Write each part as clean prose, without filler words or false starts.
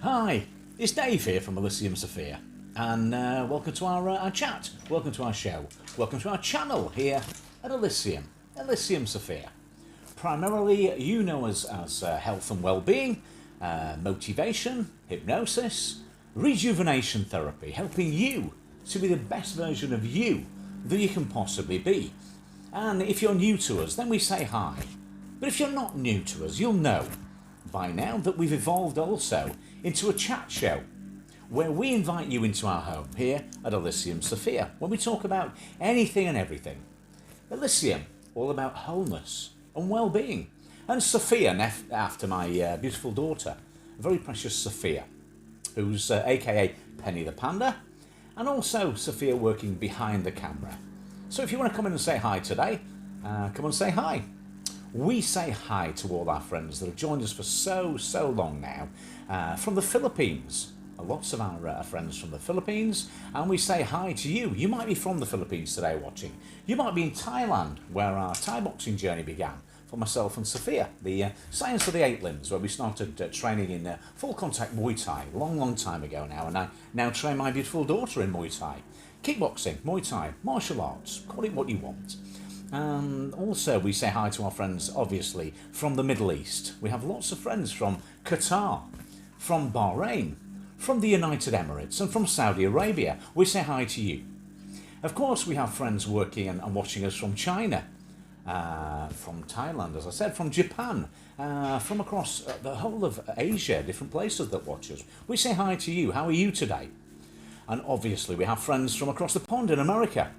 Hi, it's Dave here from Elysium Sophia, and welcome to our chat, welcome to our show, welcome to our channel here at Elysium Sophia. Primarily, you know us as health and well-being, motivation, hypnosis, rejuvenation therapy, helping you to be the best version of you that you can possibly be. And if you're new to us, then we say hi. But if you're not new to us, you'll know by now that we've evolved also into a chat show where we invite you into our home here at Elysium Sophia, where we talk about anything and everything. Elysium, all about wholeness and well-being. And Sophia, after my beautiful daughter, a very precious Sophia, who's aka Penny the Panda, and also Sophia working behind the camera. So if you want to come in and say hi today, come and say hi. We say hi to all our friends that have joined us for so long now from the Philippines. Lots of our friends from the Philippines, and we say hi to you. You might be from the Philippines today watching. You might be in Thailand, where our Thai boxing journey began for myself and Sophia, the Science of the Eight Limbs, where we started training in full contact Muay Thai long time ago now, and I now train my beautiful daughter in Muay Thai. Kickboxing, Muay Thai, martial arts, call it what you want. Also, we say hi to our friends, obviously, from the Middle East. We have lots of friends from Qatar, from Bahrain, from the United Emirates, and from Saudi Arabia. We say hi to you. Of course, we have friends working and watching us from China, from Thailand, as I said, from Japan, from across the whole of Asia, different places that watch us. We say hi to you. How are you today? And obviously, we have friends from across the pond in America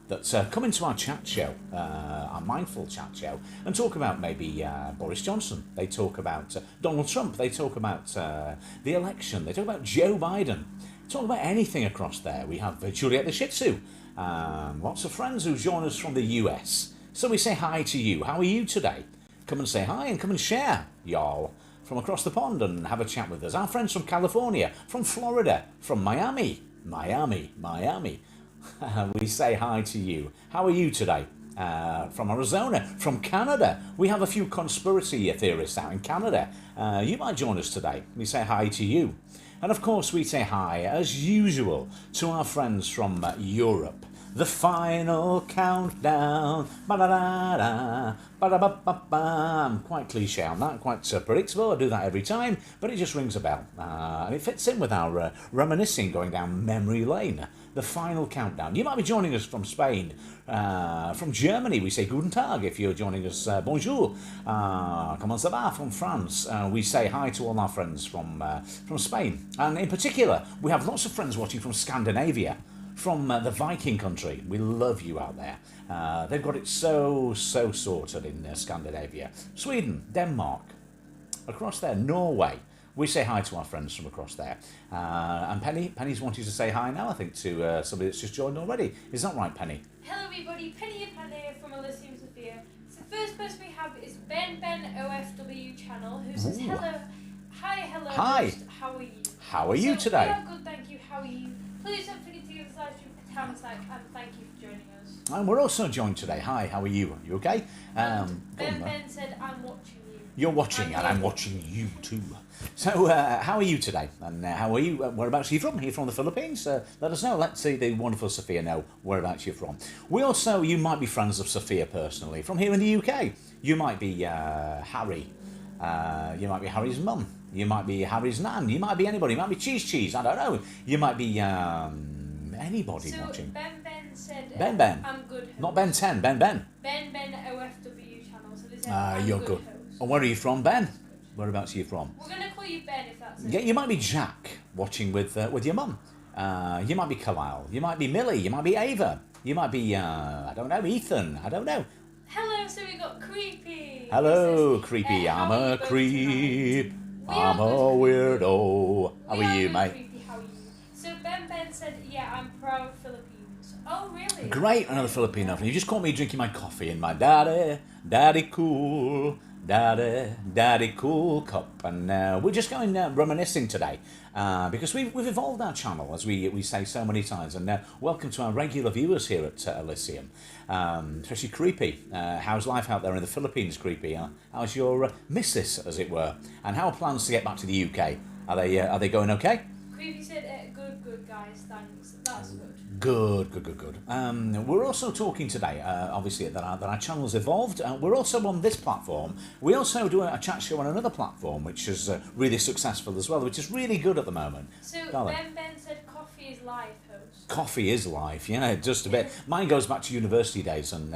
that come into our chat show, our mindful chat show, and talk about maybe Boris Johnson. They talk about Donald Trump. They talk about the election. They talk about Joe Biden. Talk about anything across there. We have Juliet the Shih Tzu. Lots of friends who join us from the US. So we say hi to you. How are you today? Come and say hi and come and share, y'all, from across the pond and have a chat with us. Our friends from California, from Florida, from Miami. We say hi to you. How are you today? From Arizona, from Canada. We have a few conspiracy theorists out in Canada. You might join us today. We say hi to you. And of course, we say hi, as usual, to our friends from Europe. The final countdown. Ba-da-da-da, ba-da-ba-ba-ba. I'm quite cliche on that, quite predictable. I do that every time, but it just rings a bell. And it fits in with our reminiscing going down memory lane. The final countdown. You might be joining us from Spain. From Germany, we say Guten Tag. If you're joining us, bonjour. Comment ça va from France? We say hi to all our friends from Spain. And in particular, we have lots of friends watching from Scandinavia, from the Viking country. We love you out there. They've got it so sorted in Scandinavia. Sweden, Denmark, across there, Norway. We say hi to our friends from across there. And Penny's wanting to say hi now, I think, to somebody that's just joined already. Is that right, Penny? Hello everybody, Penny and Panda here from Elysium Sophia. So the first person we have is Ben OFW channel, who says hello. Hi. Host, how are you? How are you today? We are good, thank you. How are you? Please don't forget to give this live stream a thumbs up and thank you for joining us. And we're also joined today. Hi, how are you? You okay? Ben said, I'm watching you. You're watching, and I'm watching you too. So, how are you today? And how are you? Whereabouts are you from? Are you from the Philippines? Let us know. Let's see the wonderful Sophia know whereabouts you're from. You might be friends of Sophia personally from here in the UK. You might be Harry. You might be Harry's mum. You might be Harry's nan. You might be anybody. You might be Cheese. I don't know. You might be anybody watching. Ben said, Ben. I'm good host. Not Ben 10, Ben. Ben OFW channel. So they said, you're good. host. And where are you from, Ben? Whereabouts are you from? We're going to call you Ben if that's Yeah, you might be Jack watching with your mum. You might be Kalyle. You might be Millie. You might be Ava. You might be, I don't know, Ethan. I don't know. Hello, so we got Creepy. Hello, Creepy. I'm a creep. I'm a weirdo. How are you, mate? Creepy, how are you? So Ben said, yeah, I'm proud Philippines. Oh, really? Great, another Filipino. You just caught me drinking my coffee in my daddy cool cup, and we're just going reminiscing today because we've evolved our channel, as we say so many times, and welcome to our regular viewers here at Elysium, especially Creepy. How's life out there in the Philippines, Creepy? How's your missus, as it were, and how are plans to get back to the UK? Are they going okay? Creepy said, good guys, thanks. That's good. Good. We're also talking today, obviously, that our channel's evolved. We're also on this platform. We also do a chat show on another platform, which is really successful as well, which is really good at the moment. So Darling. Ben said coffee is life, host. Coffee is life, yeah, just a bit. Mine goes back to university days and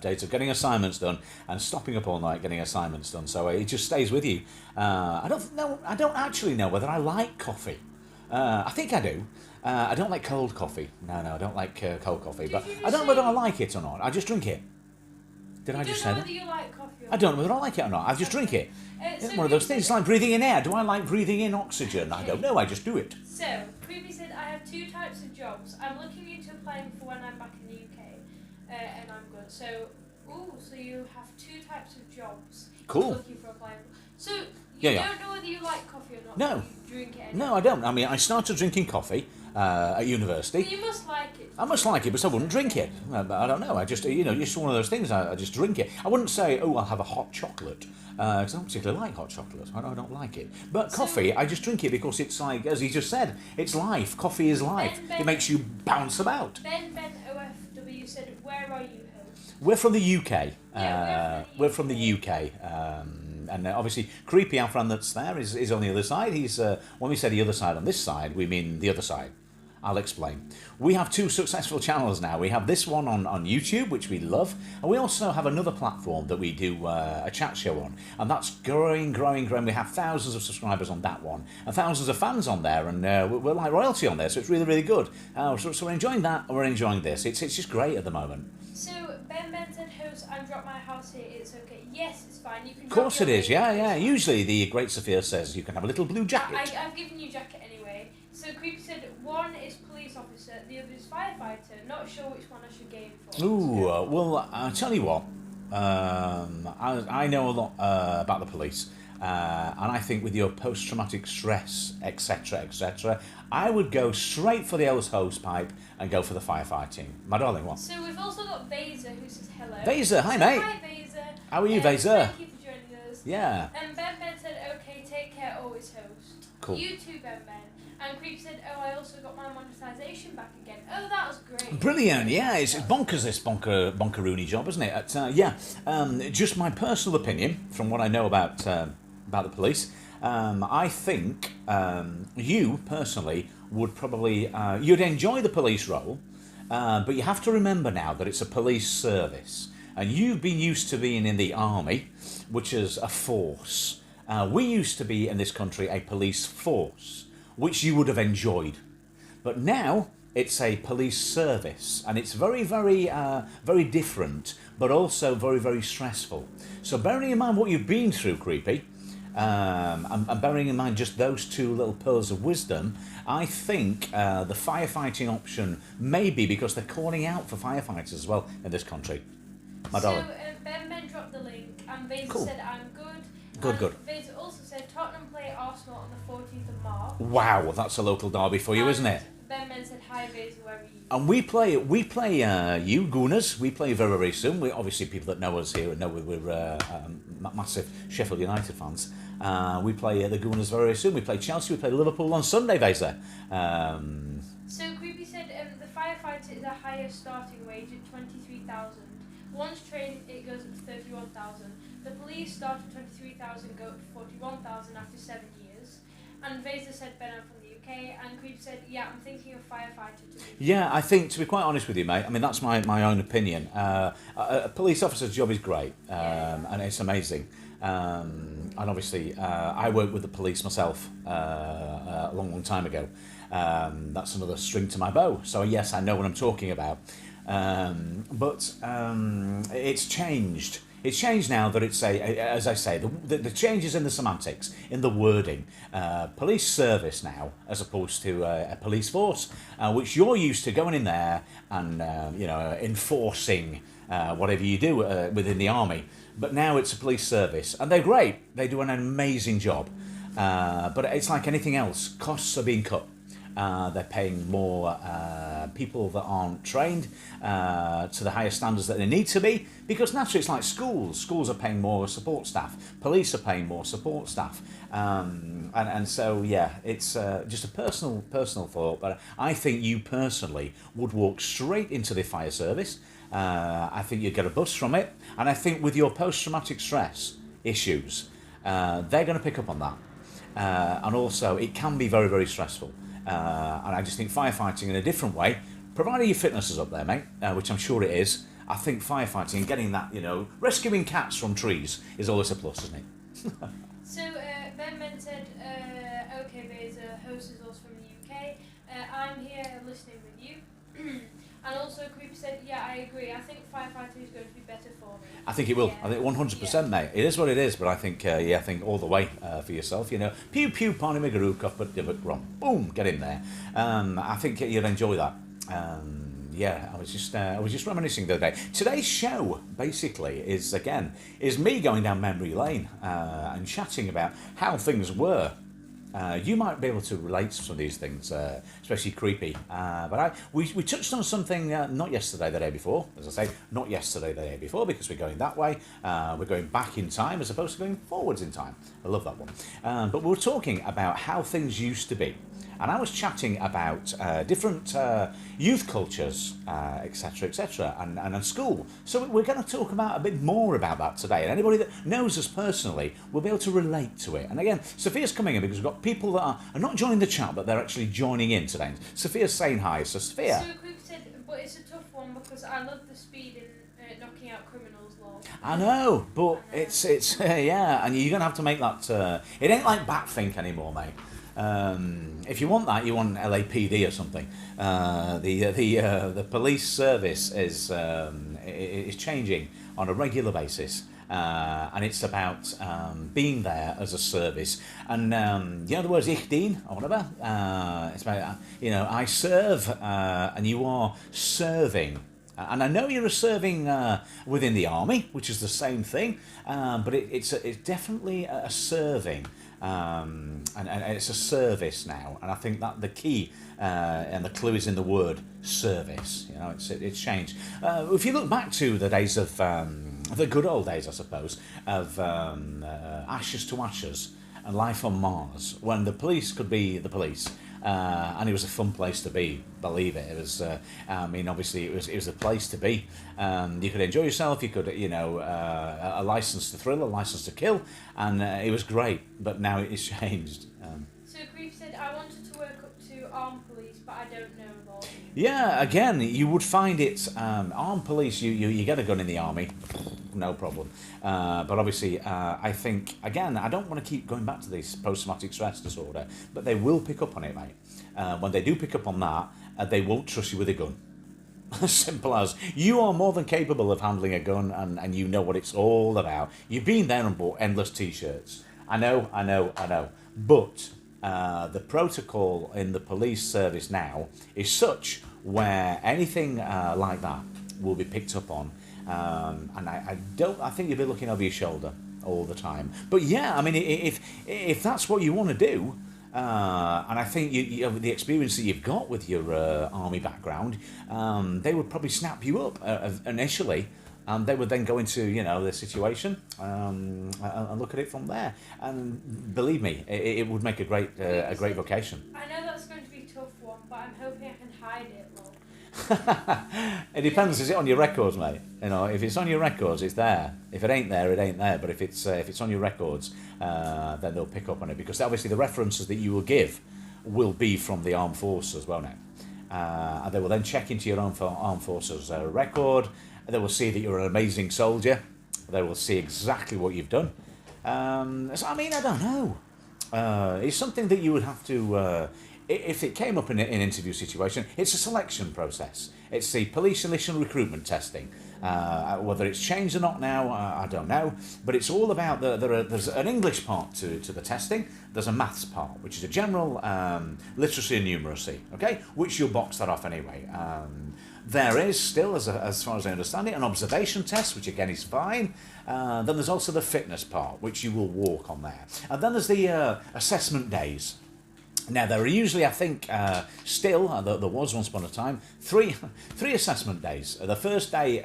days of getting assignments done and stopping up all night getting assignments done. So it just stays with you. I don't actually know whether I like coffee. I think I do. I don't like cold coffee. No, I don't like cold coffee. But I don't know whether I like it or not. I just drink it. Did I just say that? I don't know whether you like coffee or I don't know whether I like it or not. I just drink it. It's one of those things. It's like breathing in air. Do I like breathing in oxygen? I don't know. I just do it. So, Creepy said, I have 2 types of jobs. I'm looking into applying for when I'm back in the UK. And I'm good. So you have 2 types of jobs. Cool. You're looking for applying for. So, Yeah. don't know whether you like coffee or not. No. You drink it anyway. No, I don't. I mean, I started drinking coffee at university. But you must like it. I must like it, but I wouldn't drink it. But I don't know. I just, just one of those things. I just drink it. I wouldn't say, I'll have a hot chocolate. Because I don't particularly like hot chocolate. I don't like it. But coffee, I just drink it because it's like, as he just said, it's life. Coffee is life. It makes you bounce about. Ben OFW said, where are you, host? We're from the UK. We're from the UK. And obviously, Creepy, our friend that's there, is on the other side. He's when we say the other side on this side, we mean the other side. I'll explain. We have 2 successful channels now. We have this one on YouTube, which we love, and we also have another platform that we do a chat show on, and that's growing. We have thousands of subscribers on that one, and thousands of fans on there, and we're like royalty on there, so it's really, really good. So we're enjoying that, and we're enjoying this. It's just great at the moment. So Ben said, host, I dropped my house here. It's okay. Yes, it's fine. You can. Of course it is. Yeah. Usually the Great Sophia says you can have a little blue jacket. I've given you jacket anyway. So Creepy said, one is police officer, the other is firefighter. Not sure which one I should game for. Ooh, well, I'll tell you what. I know a lot about the police, and I think with your post-traumatic stress, etc., I would go straight for the Ellis hose pipe and go for the firefighting. My darling, what? So we've also got Vaser, who says hello. Vaser, hi mate. Hi Vaser. How are you, Vaser? Thank you for joining us. Yeah. And Ben said, okay, take care, always host. Cool. You too, Ben. And Creep said, I also got my monetization back again. Oh, that was great. Brilliant, yeah, it's bonkers, this bonkeroony job, isn't it? Just my personal opinion, from what I know about the police, I think you, personally, would probably, you'd enjoy the police role, but you have to remember now that it's a police service, and you've been used to being in the army, which is a force. We used to be, in this country, a police force, which you would have enjoyed. But now it's a police service, and it's very, very, very different, but also very, very stressful. So bearing in mind what you've been through, Creepy, and bearing in mind just those 2 little pearls of wisdom, I think the firefighting option may be, because they're calling out for firefighters as well in this country. My darling. So Ben dropped the link, and Vaser Cool. said, I'm good. Good. Vaser also said, Tottenham play Arsenal on the 14th of March. Wow, that's a local derby for you, isn't it? Ben said, hi Vaser, where are you? And we play you, Gooners. We play very, very soon. We obviously, people that know us here know we're massive Sheffield United fans. We play the Gooners very, very soon. We play Chelsea. We play Liverpool on Sunday, Vaser. So Creepy said, the firefighter is a higher starting wage at 23,000. Once trained, it goes up to 31,000. The police start at 23,000, go up to 41,000 after 7 years. And Vaser said, Ben, I'm from the UK. And Creep said, yeah, I'm thinking of firefighter to be. Yeah, I think, to be quite honest with you, mate, I mean, that's my own opinion. A police officer's job is great, and it's amazing. And obviously, I worked with the police myself a long time ago. That's another string to my bow. So, yes, I know what I'm talking about. But it's changed. It's changed now that it's as I say, the changes in the semantics, in the wording. Police service now, as opposed to a police force, which you're used to going in there and enforcing whatever you do within the army. But now it's a police service, and they're great. They do an amazing job. But it's like anything else. Costs are being cut. They're paying more people that aren't trained to the higher standards that they need to be, because naturally it's like schools. Schools are paying more support staff. Police are paying more support staff. And so, yeah, it's just a personal thought, but I think you personally would walk straight into the fire service. I think you'd get a buzz from it, and I think with your post-traumatic stress issues, they're going to pick up on that. And also, it can be very, very stressful. And I just think firefighting in a different way, provided your fitness is up there, mate, which I'm sure it is, I think firefighting and getting that, rescuing cats from trees is always a plus, isn't it? So, Ben said, okay, there's a host is also from the UK. I'm here listening with you. And also, Creeper said, yeah, I agree. I think firefighting is going to be better for me. I think it will. Yeah. I think 100%, mate. It is what it is, but I think, I think all the way for yourself, Pew, pew, Pani Migarukov, but wrong. Boom, get in there. I think you'll enjoy that. I was just reminiscing the other day. Today's show, basically, is me going down memory lane and chatting about how things were. You might be able to relate to some of these things, especially Creepy. But we touched on something not yesterday, the day before. As I say, not yesterday, the day before, because we're going that way. We're going back in time as opposed to going forwards in time. I love that one. But we were talking about how things used to be. And I was chatting about different youth cultures, etc., and school. So we're going to talk about a bit more about that today. And anybody that knows us personally will be able to relate to it. And again, Sophia's coming in because we've got people that are not joining the chat, but they're actually joining in today. Sophia's saying hi. So Sophia. So Creep said, but it's a tough one because I love the speed in knocking out criminals, lol. I know, but it's yeah, and you're going to have to make that... it ain't like Batfink anymore, mate. If you want that, you want LAPD or something. The police service is changing on a regular basis, and it's about being there as a service. And the words "ich dien" or whatever. It's about I serve, and you are serving. And I know you're serving within the army, which is the same thing, but it's definitely a serving. And it's a service now, and I think that the key and the clue is in the word service. It's changed. If you look back to the days of the good old days, I suppose, of Ashes to Ashes and Life on Mars, when the police could be the police. And it was a fun place to be, believe it. It was, obviously it was a place to be. You could enjoy yourself, you could, a license to thrill, a license to kill, and it was great, but now it's changed. So Grief said, I wanted to work up to armed police, but I don't know law. Yeah, again, you would find it, armed police, you get a gun in the army, no problem. But obviously, I think, again, I don't want to keep going back to this post-traumatic stress disorder, but they will pick up on it, mate. When they do pick up on that, they won't trust you with a gun. As simple as, you are more than capable of handling a gun, and you know what it's all about. You've been there and bought endless t-shirts. I know. But the protocol in the police service now is such where anything like that will be picked up on. And I think you'll be looking over your shoulder all the time. But yeah, I mean, if that's what you want to do, and I think you the experience that you've got with your army background, they would probably snap you up initially, and they would then go into the situation and look at it from there. And believe me, it would make a great vocation. I know that's going to be a tough one, but I'm hoping I can hide it. Lol. It depends. Is it on your records, mate? If it's on your records, it's there. If it ain't there, it ain't there. But if it's on your records, then they'll pick up on it, because obviously the references that you will give will be from the armed forces as well now. And they will then check into your own armed forces record. They will see that you're an amazing soldier. They will see exactly what you've done. So I mean, I don't know. It's something that you would have to. If it came up in an interview situation, it's a selection process. It's the police initial recruitment testing. Whether it's changed or not now, I don't know. But it's all about there's an English part to the testing. There's a maths part, which is a general literacy and numeracy, okay? Which you'll box that off anyway. There is still, as far as I understand it, an observation test, which again is fine. Then there's also the fitness part, which you will walk on there. And then there's the assessment days. Now, there are usually, I think, there was once upon a time, three assessment days. The first day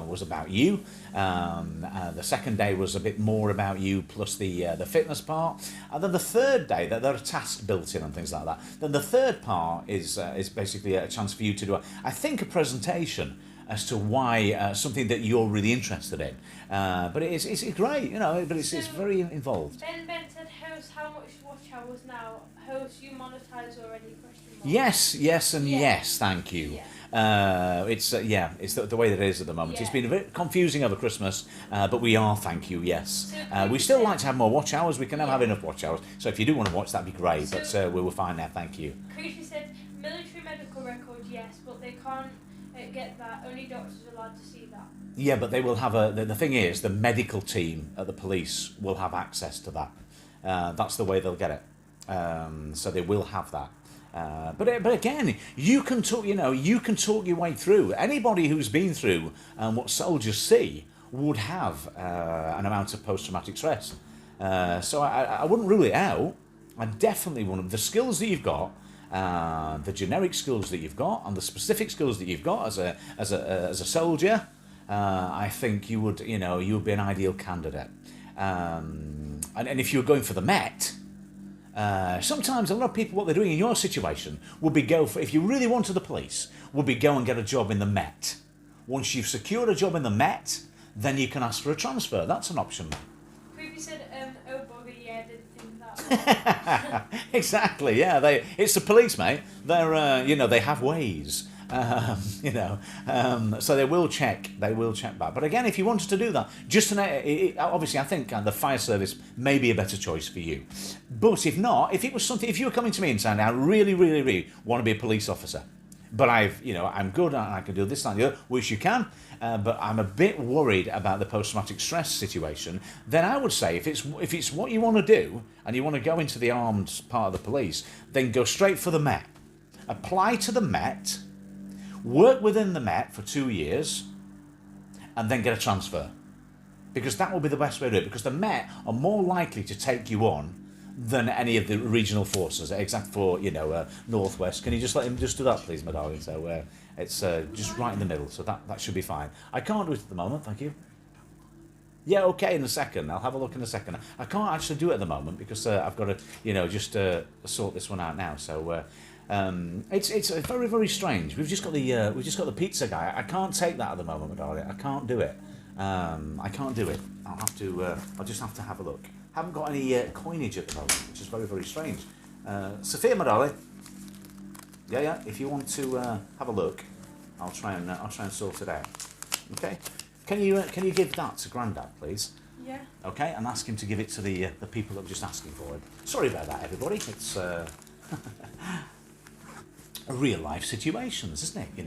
was about you. The second day was a bit more about you, plus the fitness part. And then the third day, there are tasks built in and things like that. Then the third part is basically a chance for you to do, I think, a presentation as to why something that you're really interested in. But it's great, you know, but it's very involved. Ben said, host, how much watch hours now? Host, you monetize already? Question mark. Yes, and yes, thank you. Yeah. It's the way that it is at the moment. Yeah. It's been a bit confusing over Christmas, but we are, thank you, yes. So We still like to have more watch hours. We can never have enough watch hours. So if you do want to watch, that'd be great. But we were fine now, thank you. Creepy said, military medical record, yes, but they can't get that. Only doctors are allowed to see that. Yeah, but they will have the thing is, the medical team at the police will have access to that. That's the way they'll get it. So they will have that. But again, you can talk your way through. Anybody who's been through what soldiers see would have an amount of post-traumatic stress. So I wouldn't rule it out. I definitely wouldn't. The skills that you've got, the generic skills that you've got, and the specific skills that you've got as a soldier, I think you would be an ideal candidate. And if you were going for the Met. Sometimes a lot of people, what they're doing in your situation would be if you really wanted the police, would be go and get a job in the Met. Once you've secured a job in the Met, then you can ask for a transfer. That's an option. Creepy said, oh bugger, yeah, didn't think that. Exactly, yeah. It's the police, mate. They're, they have ways. So they will check back. But again, if you wanted to do that, obviously I think the fire service may be a better choice for you. But if not, if you were coming to me and saying, I really, really, really want to be a police officer, but I'm good and I can do this and the other, which you can, but I'm a bit worried about the post-traumatic stress situation, then I would say if it's what you want to do and you want to go into the armed part of the police, then go straight for the Met. Apply to the Met. Work within the Met for 2 years and then get a transfer. Because that will be the best way to do it. Because the Met are more likely to take you on than any of the regional forces, except for, Northwest. Can you just let him just do that, please, my darling? So it's just right in the middle, so that should be fine. I can't do it at the moment, thank you. Yeah, okay, in a second. I'll have a look in a second. I can't actually do it at the moment because I've got to, just sort this one out now. So it's very, very strange. We've just got the pizza guy. I can't take that at the moment, my darling. I can't do it. I can't do it. I'll just have to have a look. Haven't got any coinage at the moment, which is very, very strange. Sophia, my darling. Yeah. If you want to have a look, I'll try and sort it out. Okay. Can you give that to Grandad, please? Yeah. Okay, and ask him to give it to the people that were just asking for it. Sorry about that, everybody. It's real life situations, isn't it?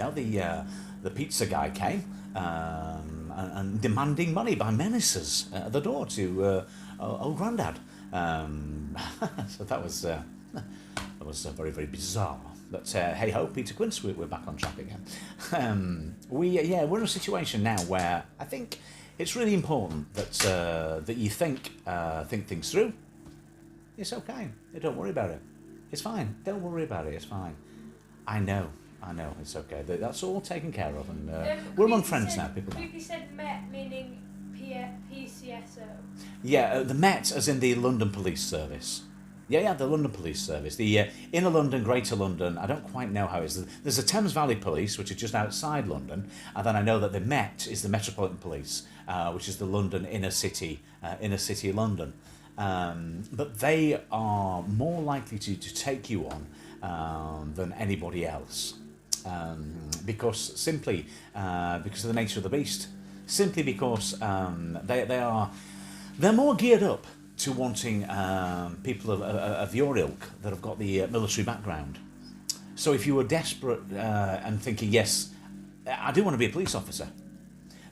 The pizza guy came and demanding money by menaces at the door to old Grandad. So that was very, very bizarre. But hey ho, Peter Quince, we're back on track again. We're in a situation now where I think it's really important that you think things through. It's okay. Don't worry about it. It's fine. Don't worry about it. It's fine. I know. It's okay. That's all taken care of, and we're among friends now. People know. Creepy said Met, meaning PCSO. Yeah, the Met, as in the London Police Service. Yeah, the London Police Service. The Inner London, Greater London, I don't quite know how it is. There's the Thames Valley Police, which is just outside London, and then I know that the Met is the Metropolitan Police, which is the London inner city London. But they are more likely to take you on than anybody else, because of the nature of the beast. Simply because they're more geared up to wanting people of your ilk that have got the military background. So if you were desperate and thinking, yes, I do want to be a police officer,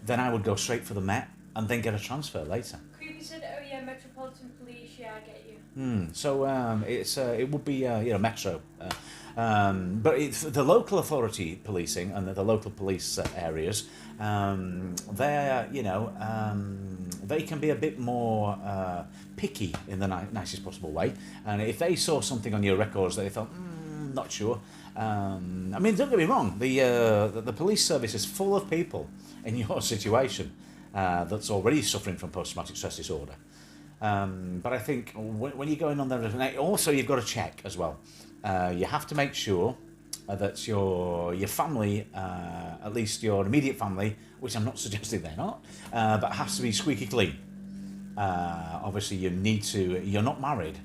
then I would go straight for the Met and then get a transfer later. Creepy said, oh yeah, Metropolitan Police, yeah, I get you. So it would be Metro. But it's the local authority policing and the local police areas, they're, they can be a bit more picky in the nicest possible way. And if they saw something on your records that they thought, not sure. I mean, don't get me wrong, the police service is full of people in your situation that's already suffering from post-traumatic stress disorder. But I think when you're going on there, also you've got to check as well. You have to make sure that your family, at least your immediate family, which I'm not suggesting they're not, but has to be squeaky clean. Obviously, you're not married,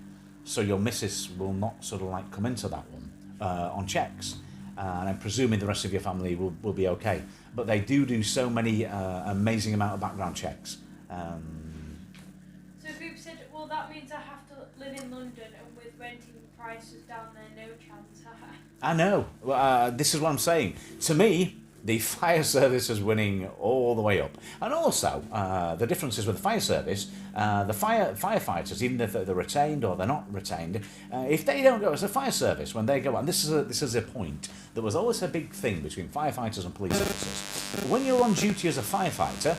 so your missus will not sort of like come into that one on checks. And I'm presuming the rest of your family will be okay. But they do so many amazing amount of background checks. So Group said, well, that means I have to live in London, and with renting prices down there, no chance. I know. This is what I'm saying. To me, the fire service is winning all the way up. And also, the differences with the fire service, the firefighters, even if they're retained or they're not retained, if they don't go as a fire service, when they go, and this is a point, there was always a big thing between firefighters and police officers. When you're on duty as a firefighter,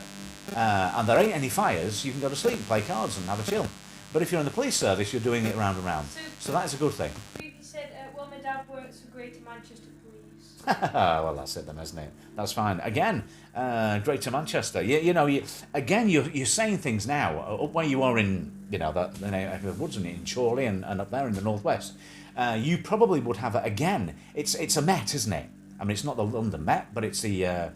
and there ain't any fires, you can go to sleep, play cards and have a chill. But if you're in the police service, you're doing it round and round. So that's a good thing. You said, well, my dad works for Greater Manchester Police. Well, that's it then, isn't it? That's fine. Again, Greater Manchester. You're saying things now up where you are in, the neck of the woods and in Chorley and up there in the northwest. You probably would have again. It's a Met, isn't it? I mean, it's not the London Met, but it's the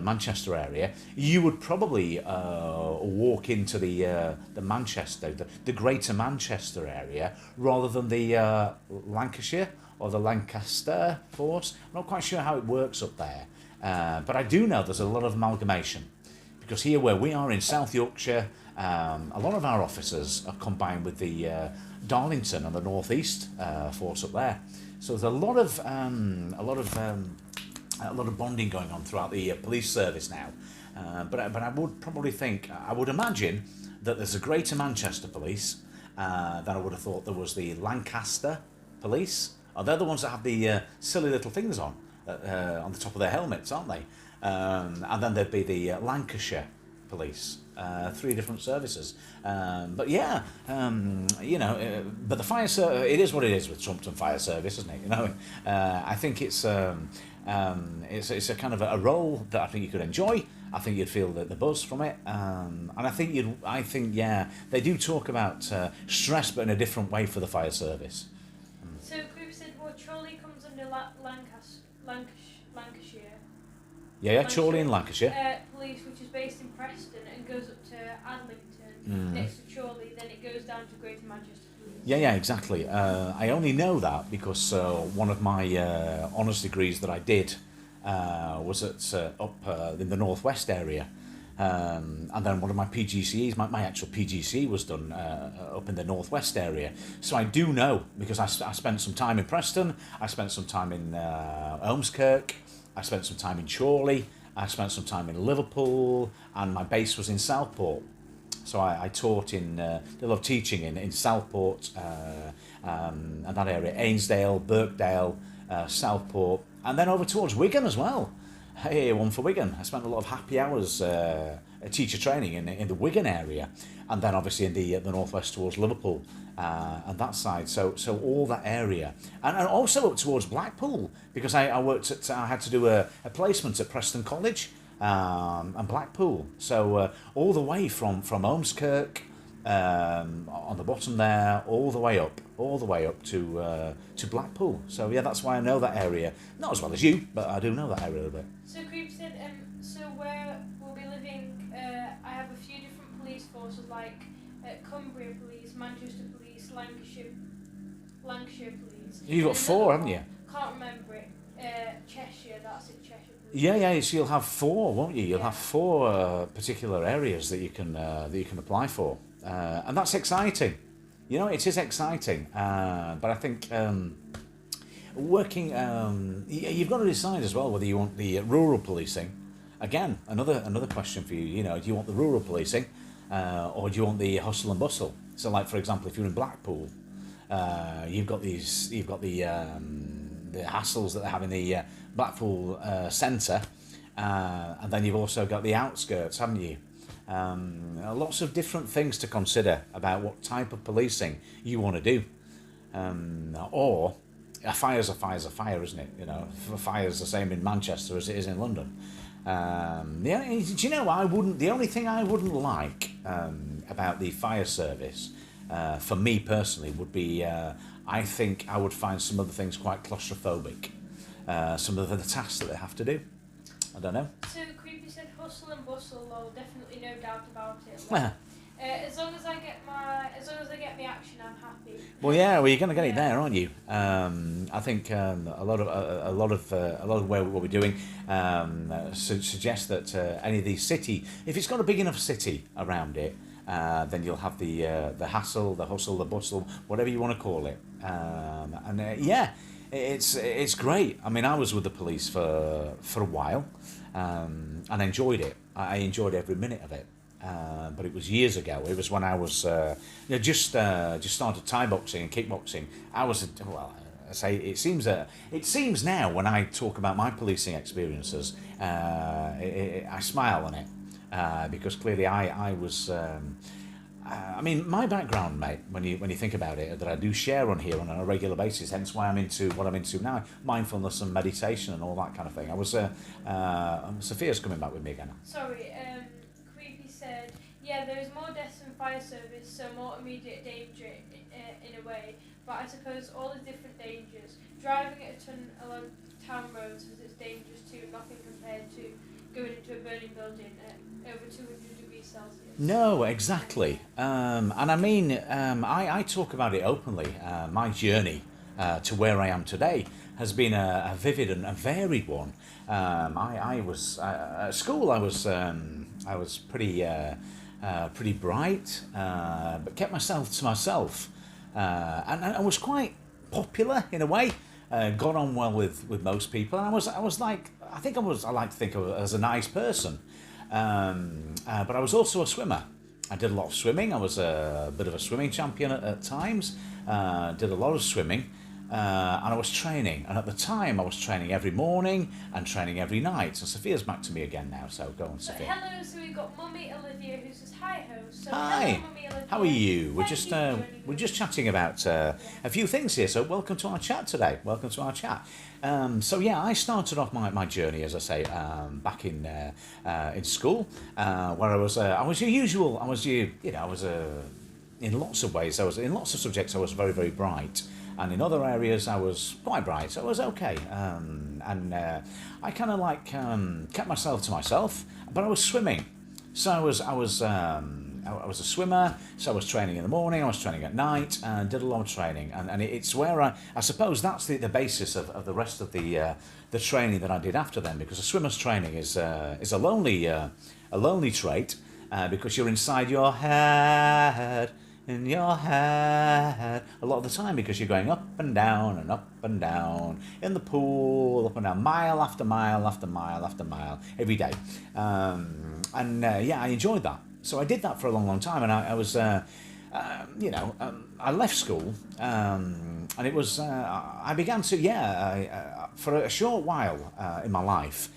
Manchester area. You would probably walk into the Manchester, the Greater Manchester area, rather than the Lancashire or the Lancaster force. I'm not quite sure how it works up there, but I do know there's a lot of amalgamation, because here where we are in South Yorkshire, a lot of our officers are combined with the Darlington and the North East force up there. So there's a lot of bonding going on throughout the police service now. But I would probably think, I would imagine that there's a Greater Manchester Police. Then I would have thought there was the Lancaster Police. Oh, they're the ones that have the silly little things on the top of their helmets, aren't they? And then there'd be the Lancashire Police. 3 different services, but yeah, but the fire service, it is what it is with Trumpton Fire Service, isn't it? I think it's a kind of a role that I think you could enjoy. I think you'd feel the buzz from it, and I think they do talk about stress, but in a different way for the fire service. So Group said, well, Chorley comes under Lancashire. Yeah, Chorley in Lancashire. Police, which is based in Preston and goes up to Adlington, next to Chorley, then it goes down to Greater Manchester Police. Yeah, exactly. I only know that because one of my honours degrees that I did was up in the northwest area. And then one of my PGCEs, my actual PGCE was done up in the northwest area. So I do know, because I spent some time in Preston, I spent some time in Ormskirk, I spent some time in Chorley, I spent some time in Liverpool, and my base was in Southport. So I taught they love teaching in Southport and that area, Ainsdale, Birkdale, Southport, and then over towards Wigan as well. Hey, one for Wigan. I spent a lot of happy hours teacher training in the Wigan area, and then obviously in the northwest towards Liverpool and that side. So all that area, and also up towards Blackpool, because I had to do a placement at Preston College and Blackpool. So all the way from Ormskirk on the bottom there, all the way up to Blackpool. So yeah, that's why I know that area. Not as well as you, but I do know that area a little bit. So Creep said, so where we'll be living, I have a few different police forces like Cumbria Police, Manchester Police, Lancashire Police. You've got 4, haven't you? Can't remember it. Cheshire, that's it, Cheshire Police. Yeah. So you'll have 4, won't you? You'll have 4 particular areas that you can apply for, and that's exciting. It is exciting. But I think working, you've got to decide as well whether you want the rural policing. Again, another question for you. Do you want the rural policing, or do you want the hustle and bustle? So, like for example, if you're in Blackpool, you've got the the hassles that they have in the Blackpool centre, and then you've also got the outskirts, haven't you? Lots of different things to consider about what type of policing you want to do. Or a fire's a fire, isn't it? You know, a fire's the same in Manchester as it is in London. Yeah, do you know, the only thing I wouldn't like about the fire service, for me personally, would be, I think I would find some other things quite claustrophobic. Some of the tasks that they have to do. I don't know. So Creepy said hustle and bustle, lol, definitely no doubt about it. As long as I get the action, I'm happy. Well, yeah, you're going to get it there, aren't you? I think a lot of what we're doing suggests that any of these city, if it's got a big enough city around it, then you'll have the hassle, the hustle, the bustle, whatever you want to call it. Yeah, it's great. I mean, I was with the police for a while, and enjoyed it. I enjoyed every minute of it. But it was years ago. It was when I was just started Thai boxing and kickboxing. I say it seems now when I talk about my policing experiences, I smile on it because clearly I was. I mean, my background, mate, when you think about it, that I do share on here on a regular basis. Hence why I'm into what I'm into now, mindfulness and meditation and all that kind of thing. I was Sophia's coming back with me again. Sorry. Said, yeah, there is more deaths in fire service, so more immediate danger in a way, but I suppose all the different dangers. Driving a ton along town roads has its dangers too, nothing compared to going into a burning building at over 200 degrees Celsius. No, exactly. And I mean, I talk about it openly. My journey to where I am today has been a vivid and a varied one. I was at school. I was pretty bright, but kept myself to myself, and I was quite popular in a way. Got on well with most people, and I was like, I like to think of as a nice person, but I was also a swimmer. I did a lot of swimming. I was a bit of a swimming champion at times. Did a lot of swimming. And I was training, and at the time I was training every morning and training every night. So Sophia's back to me again now, so go on, Sophia. Hello, so we've got Mummy Olivia who says hi ho. So hi, hello, Mummy Olivia. How are you? We're just chatting about a few things here, so welcome to our chat today. Welcome to our chat. So yeah, I started off my journey, as I say, back in school, where I was your usual. I was in lots of ways. In lots of subjects I was very, very bright. And in other areas, I was quite bright, so I was okay. I kind of kept myself to myself, but I was swimming. So I was a swimmer. So I was training in the morning, I was training at night, and did a lot of training. And it's where I suppose that's the basis of the rest of the training that I did after then, because a swimmer's training is a lonely trait, because you're inside your head. In your head a lot of the time, because you're going up and down in the pool, up and down, mile after mile after mile after mile every day, yeah, I enjoyed that. So I did that for a long time, and I was I left school, and it was I began to for a short while in my life,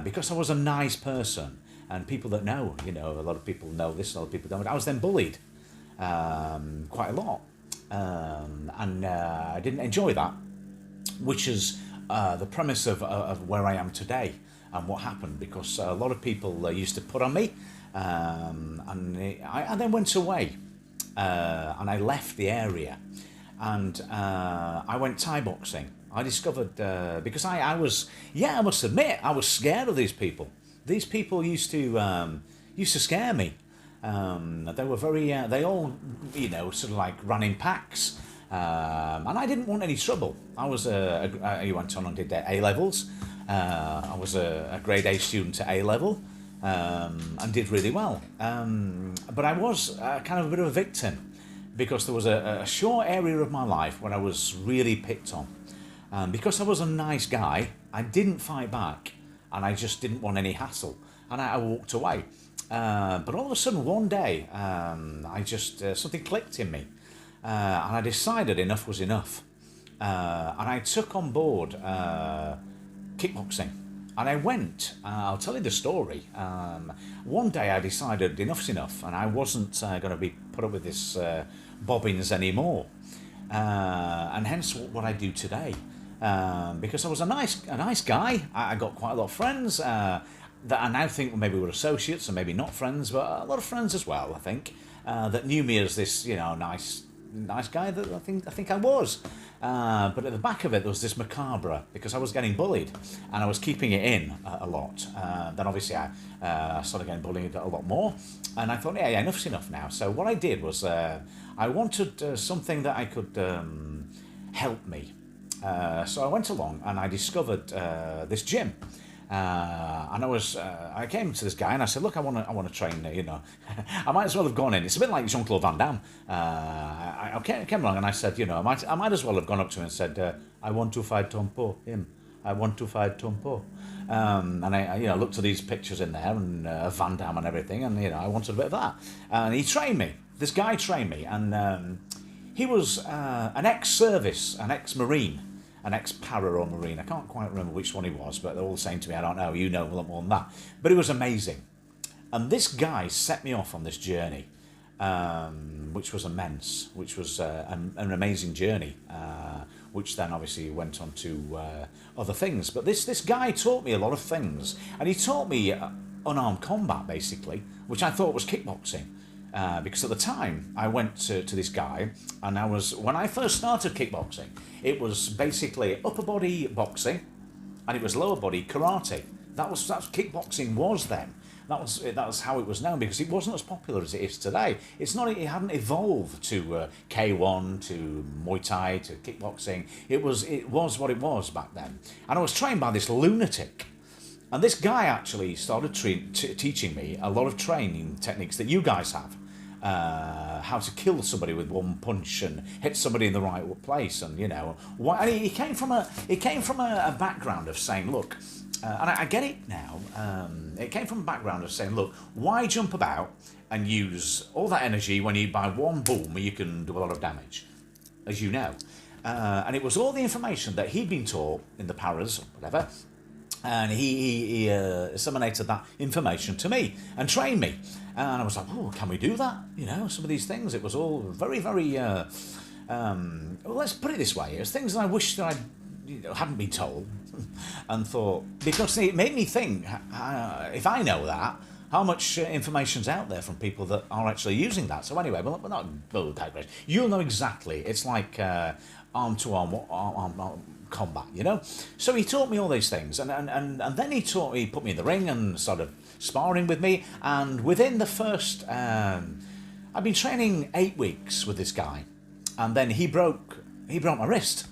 because I was a nice person, and people that know, a lot of people know this, a lot of people don't. I was then bullied quite a lot, and I didn't enjoy that, which is the premise of where I am today and what happened, because a lot of people used to put on me, and I then went away, and I left the area, and I went Thai boxing. I discovered, because I must admit, I was scared of these people. These people used to scare me. They were very, they all, sort of like ran in packs, and I didn't want any trouble. I was I went on and did their A-levels. I was a grade A student at A-level, and did really well. But I was kind of a bit of a victim, because there was a short area of my life when I was really picked on. Because I was a nice guy, I didn't fight back, and I just didn't want any hassle, and I walked away. But all of a sudden, one day, I just something clicked in me, and I decided enough was enough. and I took on board kickboxing. And I went, I'll tell you the story. One day I decided enough's enough, and I wasn't going to be put up with this bobbins anymore. And hence what I do today. Because I was a nice guy. I got quite a lot of friends that I now think maybe were associates and maybe not friends, but a lot of friends as well, I think, that knew me as this, nice guy that I think I was. But at the back of it, there was this macabre because I was getting bullied and I was keeping it in a lot. Then obviously I started getting bullied a lot more, and I thought, yeah, enough's enough now. So what I did was I wanted something that I could help me. So I went along and I discovered this gym. And I came to this guy and I said, look, I want to train, I might as well have gone in. It's a bit like Jean-Claude Van Damme. I came along and I said, I might as well have gone up to him and said, I want to fight Tom Poe, him. I want to fight Tom Poe. And I looked at these pictures in there and Van Damme and everything, and I wanted a bit of that. And he trained me. This guy trained me, and he was an ex-service, an ex-marine. An ex-para or marine. I can't quite remember which one he was, but they're all saying to me, I don't know, you know a lot more than that. But it was amazing. And this guy set me off on this journey, which was immense, which was an amazing journey, which then obviously went on to other things. But this guy taught me a lot of things. And he taught me unarmed combat, basically, which I thought was kickboxing. Because at the time I went to this guy, and when I first started kickboxing, it was basically upper body boxing, and it was lower body karate. That's kickboxing was then. That was how it was known, because it wasn't as popular as it is today. It hadn't evolved to K1, to Muay Thai, to kickboxing. It was what it was back then. And I was trained by this lunatic. And this guy actually started teaching me a lot of training techniques that you guys have. How to kill somebody with one punch and hit somebody in the right place, and and he came from a background of saying, look, and I get it now. It came from a background of saying, look, why jump about and use all that energy when by one boom you can do a lot of damage, as you know. And it was all the information that he'd been taught in the paras, or whatever. And he disseminated that information to me and trained me. And I was like, oh, can we do that? Some of these things. It was all very, very, let's put it this way. It was things that I wish that I hadn't been told and thought, because it made me think, if I know that, how much information's out there from people that are actually using that. So anyway, we're not digress. You'll know exactly. It's like arm-to-arm combat, So he taught me all these things, and then he put me in the ring and started sparring with me. And within the first, I've been training 8 weeks with this guy, and then he broke my wrist.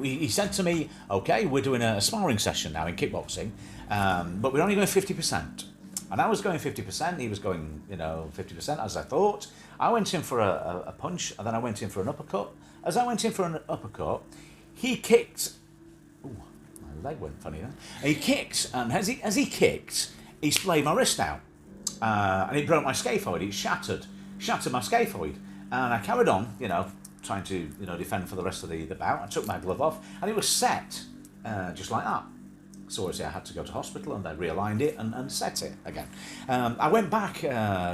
He said to me, okay, we're doing a sparring session now in kickboxing, but we're only going 50%. And I was going 50%, he was going, 50%, as I thought. I went in for a punch, and then I went in for an uppercut. As I went in for an uppercut, he kicked. Ooh, my leg went funny then. He kicked, and as he kicked, he splayed my wrist out. And it broke my scaphoid. It shattered my scaphoid. And I carried on, trying to, defend for the rest of the bout. I took my glove off, and it was set, just like that. So obviously I had to go to hospital, and they realigned it and set it again. I went back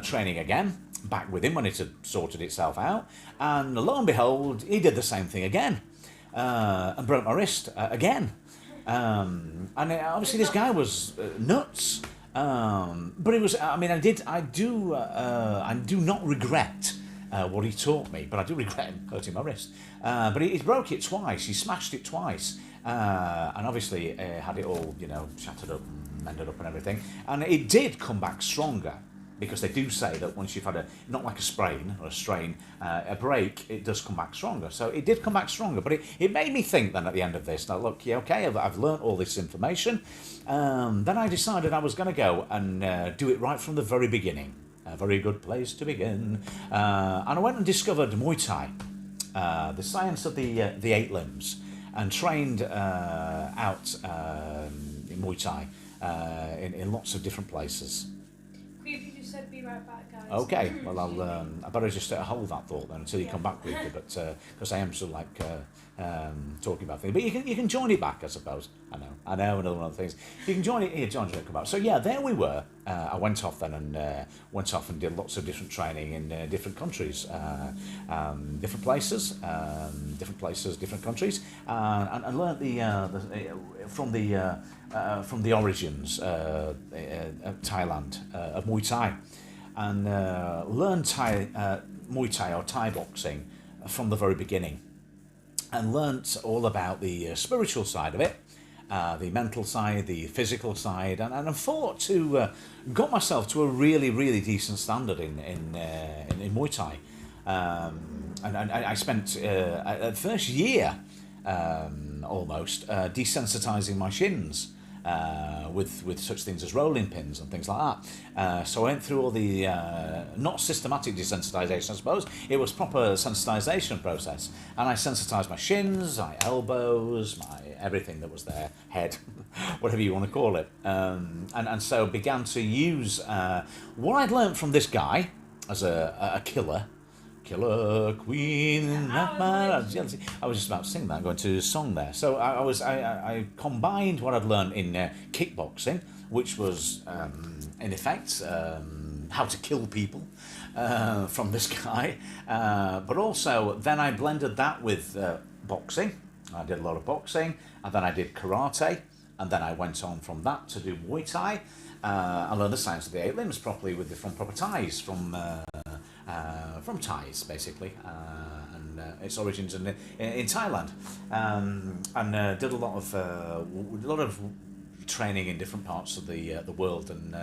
training again, back with him when it had sorted itself out, and lo and behold, he did the same thing again, and broke my wrist again. And obviously this guy was nuts. But it was. I do not regret what he taught me, but I do regret him hurting my wrist. But he broke it twice. He smashed it twice, and obviously had it all, shattered up, and mended up, and everything. And it did come back stronger, because they do say that once you've had not like a sprain or a strain, a break, it does come back stronger. So it did come back stronger, but it made me think then at the end of this, now look, yeah, okay, I've learnt all this information. Then I decided I was going to go and do it right from the very beginning. A very good place to begin. And I went and discovered Muay Thai, the science of the 8 limbs, and trained out in Muay Thai in lots of different places. Creepy just said be right back, guys. Okay, well I better just hold that thought then until you Yeah. come back quickly, but because I am still like talking about things, but you can join it back, I suppose. I know another one of the things. You can join it here, John. Come back. So yeah, there we were. I went off then and did lots of different training in different countries, different places, different countries, and learnt from the origins of Thailand of Muay Thai, and learned Muay Thai or Thai boxing from the very beginning, and learnt all about the spiritual side of it, the mental side, the physical side, and I thought to got myself to a really, really decent standard in Muay Thai, and I spent the first year almost desensitizing my shins. With such things as rolling pins and things like that. So I went through all the, not systematic desensitization, I suppose, it was proper sensitization process. And I sensitized my shins, my elbows, my everything that was there, head, whatever you want to call it. And so began to use what I'd learned from this guy as a killer queen in that man. I was just about to sing that, going to a song there. So I combined what I'd learned in kickboxing, which was in effect how to kill people from this guy, but also then I blended that with boxing. I did a lot of boxing, and then I did karate, and then I went on from that to do Muay Thai. I learned the science of the 8 limbs properly from proper Thais, from Thais basically, and its origins in Thailand, and did a lot of training in different parts of the world, and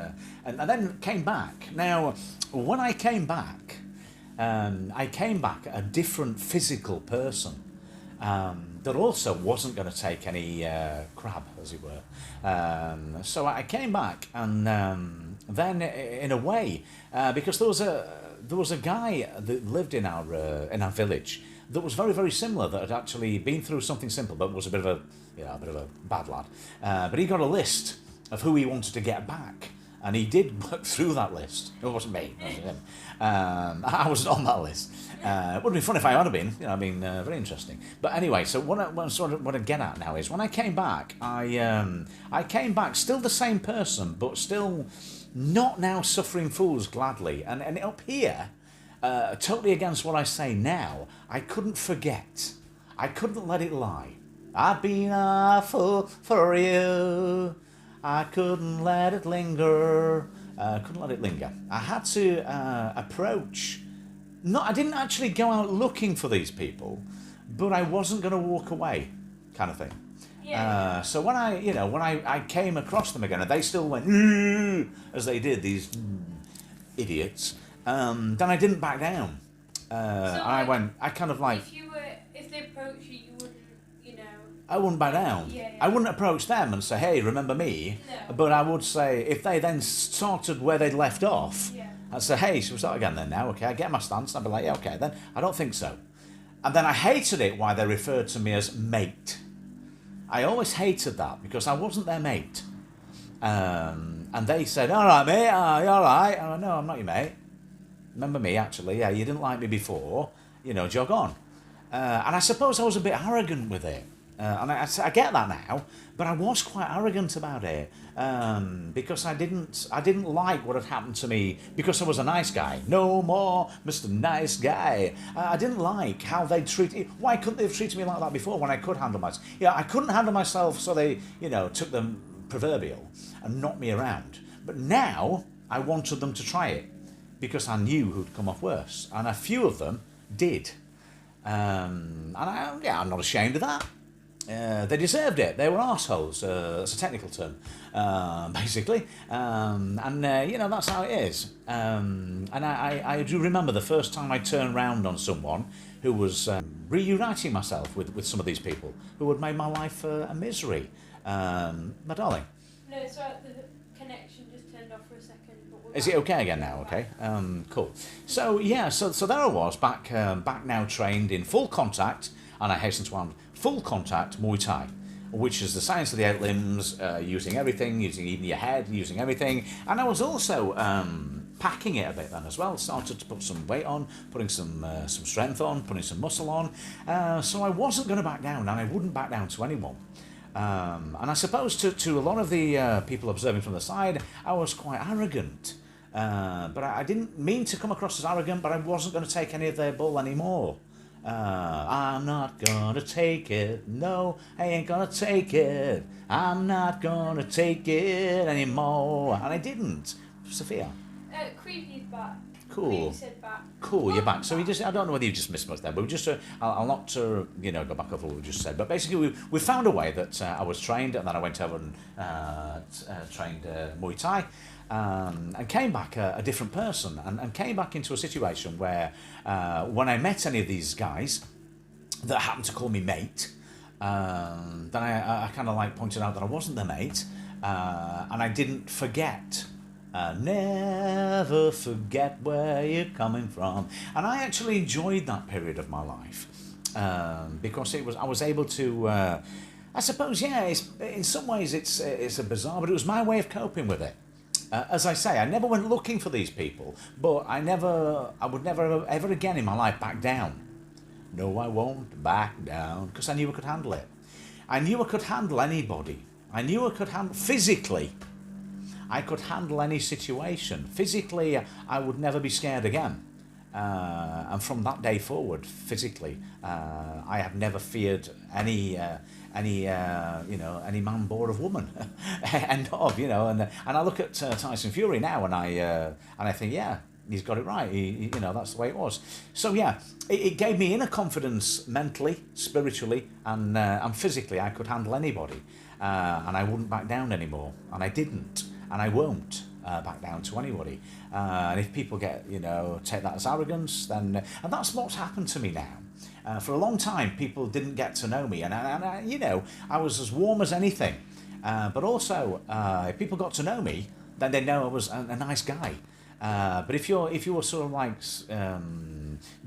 then came back. Now, when I came back a different physical person. That also wasn't going to take any crap, as it were. So I came back, and then, in a way, because there was a guy that lived in our village that was very, very similar, that had actually been through something simple, but was a bit of a bad lad. But he got a list of who he wanted to get back. And he did work through that list. It wasn't me, it was him. I wasn't on that list. It would have been fun if I had been. Very interesting. But anyway, so what I get at now is when I came back, I came back still the same person, but still not now suffering fools gladly. And up here, totally against what I say now, I couldn't forget. I couldn't let it lie. I've been a fool for you. I couldn't let it linger. I had to approach. I didn't actually go out looking for these people, but I wasn't going to walk away, kind of thing. Yeah. So when I came across them again, and they still went "Ooh," as they did, these idiots. Then I didn't back down. If they approached you, you wouldn't, I wouldn't back down. Yeah. I wouldn't approach them and say, hey, remember me? No. But I would say, if they then started where they'd left off, Yeah. I'd say, hey, shall we start again then now? Okay, I get my stance. I'd be like, yeah, okay, then. I don't think so. And then I hated it why they referred to me as mate. I always hated that because I wasn't their mate. And they said, all right, mate, you all right? And I went, no, I'm not your mate. Remember me, actually. Yeah, you didn't like me before. Jog on. And I suppose I was a bit arrogant with it. And I get that now, but I was quite arrogant about it because I didn't like what had happened to me because I was a nice guy. No more Mr. Nice Guy. I didn't like how they treated. Why couldn't they have treated me like that before when I could handle myself? I couldn't handle myself, so they took them proverbial and knocked me around. But now I wanted them to try it because I knew who'd come off worse, and a few of them did. And I'm not ashamed of that. They deserved it. They were arseholes. That's a technical term, basically. That's how it is. And I do remember the first time I turned round on someone who was reuniting myself with some of these people who had made my life a misery. My darling. No, so the connection just turned off for a second. But Is it okay again now? Okay, cool. So there I was back now trained in full contact, and I hasten to add full contact Muay Thai, which is the science of the 8 limbs, using everything, using even your head, using everything. And I was also packing it a bit then as well. Started to put some weight on, putting some strength on, putting some muscle on. So I wasn't going to back down, and I wouldn't back down to anyone. And I suppose to a lot of the people observing from the side, I was quite arrogant. But I didn't mean to come across as arrogant, but I wasn't going to take any of their bull anymore. I'm not gonna take it, no, I ain't gonna take it, I'm not gonna take it anymore. And I didn't. Sophia? Creepy's back. Cool. Creepy said back. Cool, you're back. So I don't know whether you just missed much there, but we just, I'll not, go back over what we just said. But basically, we found a way that I was trained, and then I went over and trained Muay Thai. And came back a different person, and came back into a situation where when I met any of these guys that happened to call me mate, then I kind of like pointed out that I wasn't their mate, and I didn't forget. Never forget where you're coming from. And I actually enjoyed that period of my life because I was able to. I suppose, yeah. In some ways, it's a bizarre, but it was my way of coping with it. As I say, I never went looking for these people, but I would never ever again in my life back down. No, I won't back down, because I knew I could handle it. I knew I could handle anybody. I knew I could handle, physically, I could handle any situation. Physically, I would never be scared again. And from that day forward, physically, I have never feared any man, boar, of woman, and I look at Tyson Fury now, and I think, yeah, he's got it right. That's the way it was. So yeah, it gave me inner confidence, mentally, spiritually, and physically. I could handle anybody, and I wouldn't back down anymore, and I didn't, and I won't. Back down to anybody, and if people take that as arrogance, then and that's what's happened to me now. For a long time, people didn't get to know me, and I was as warm as anything. But also, if people got to know me, then they know I was a nice guy. But if you were sort of like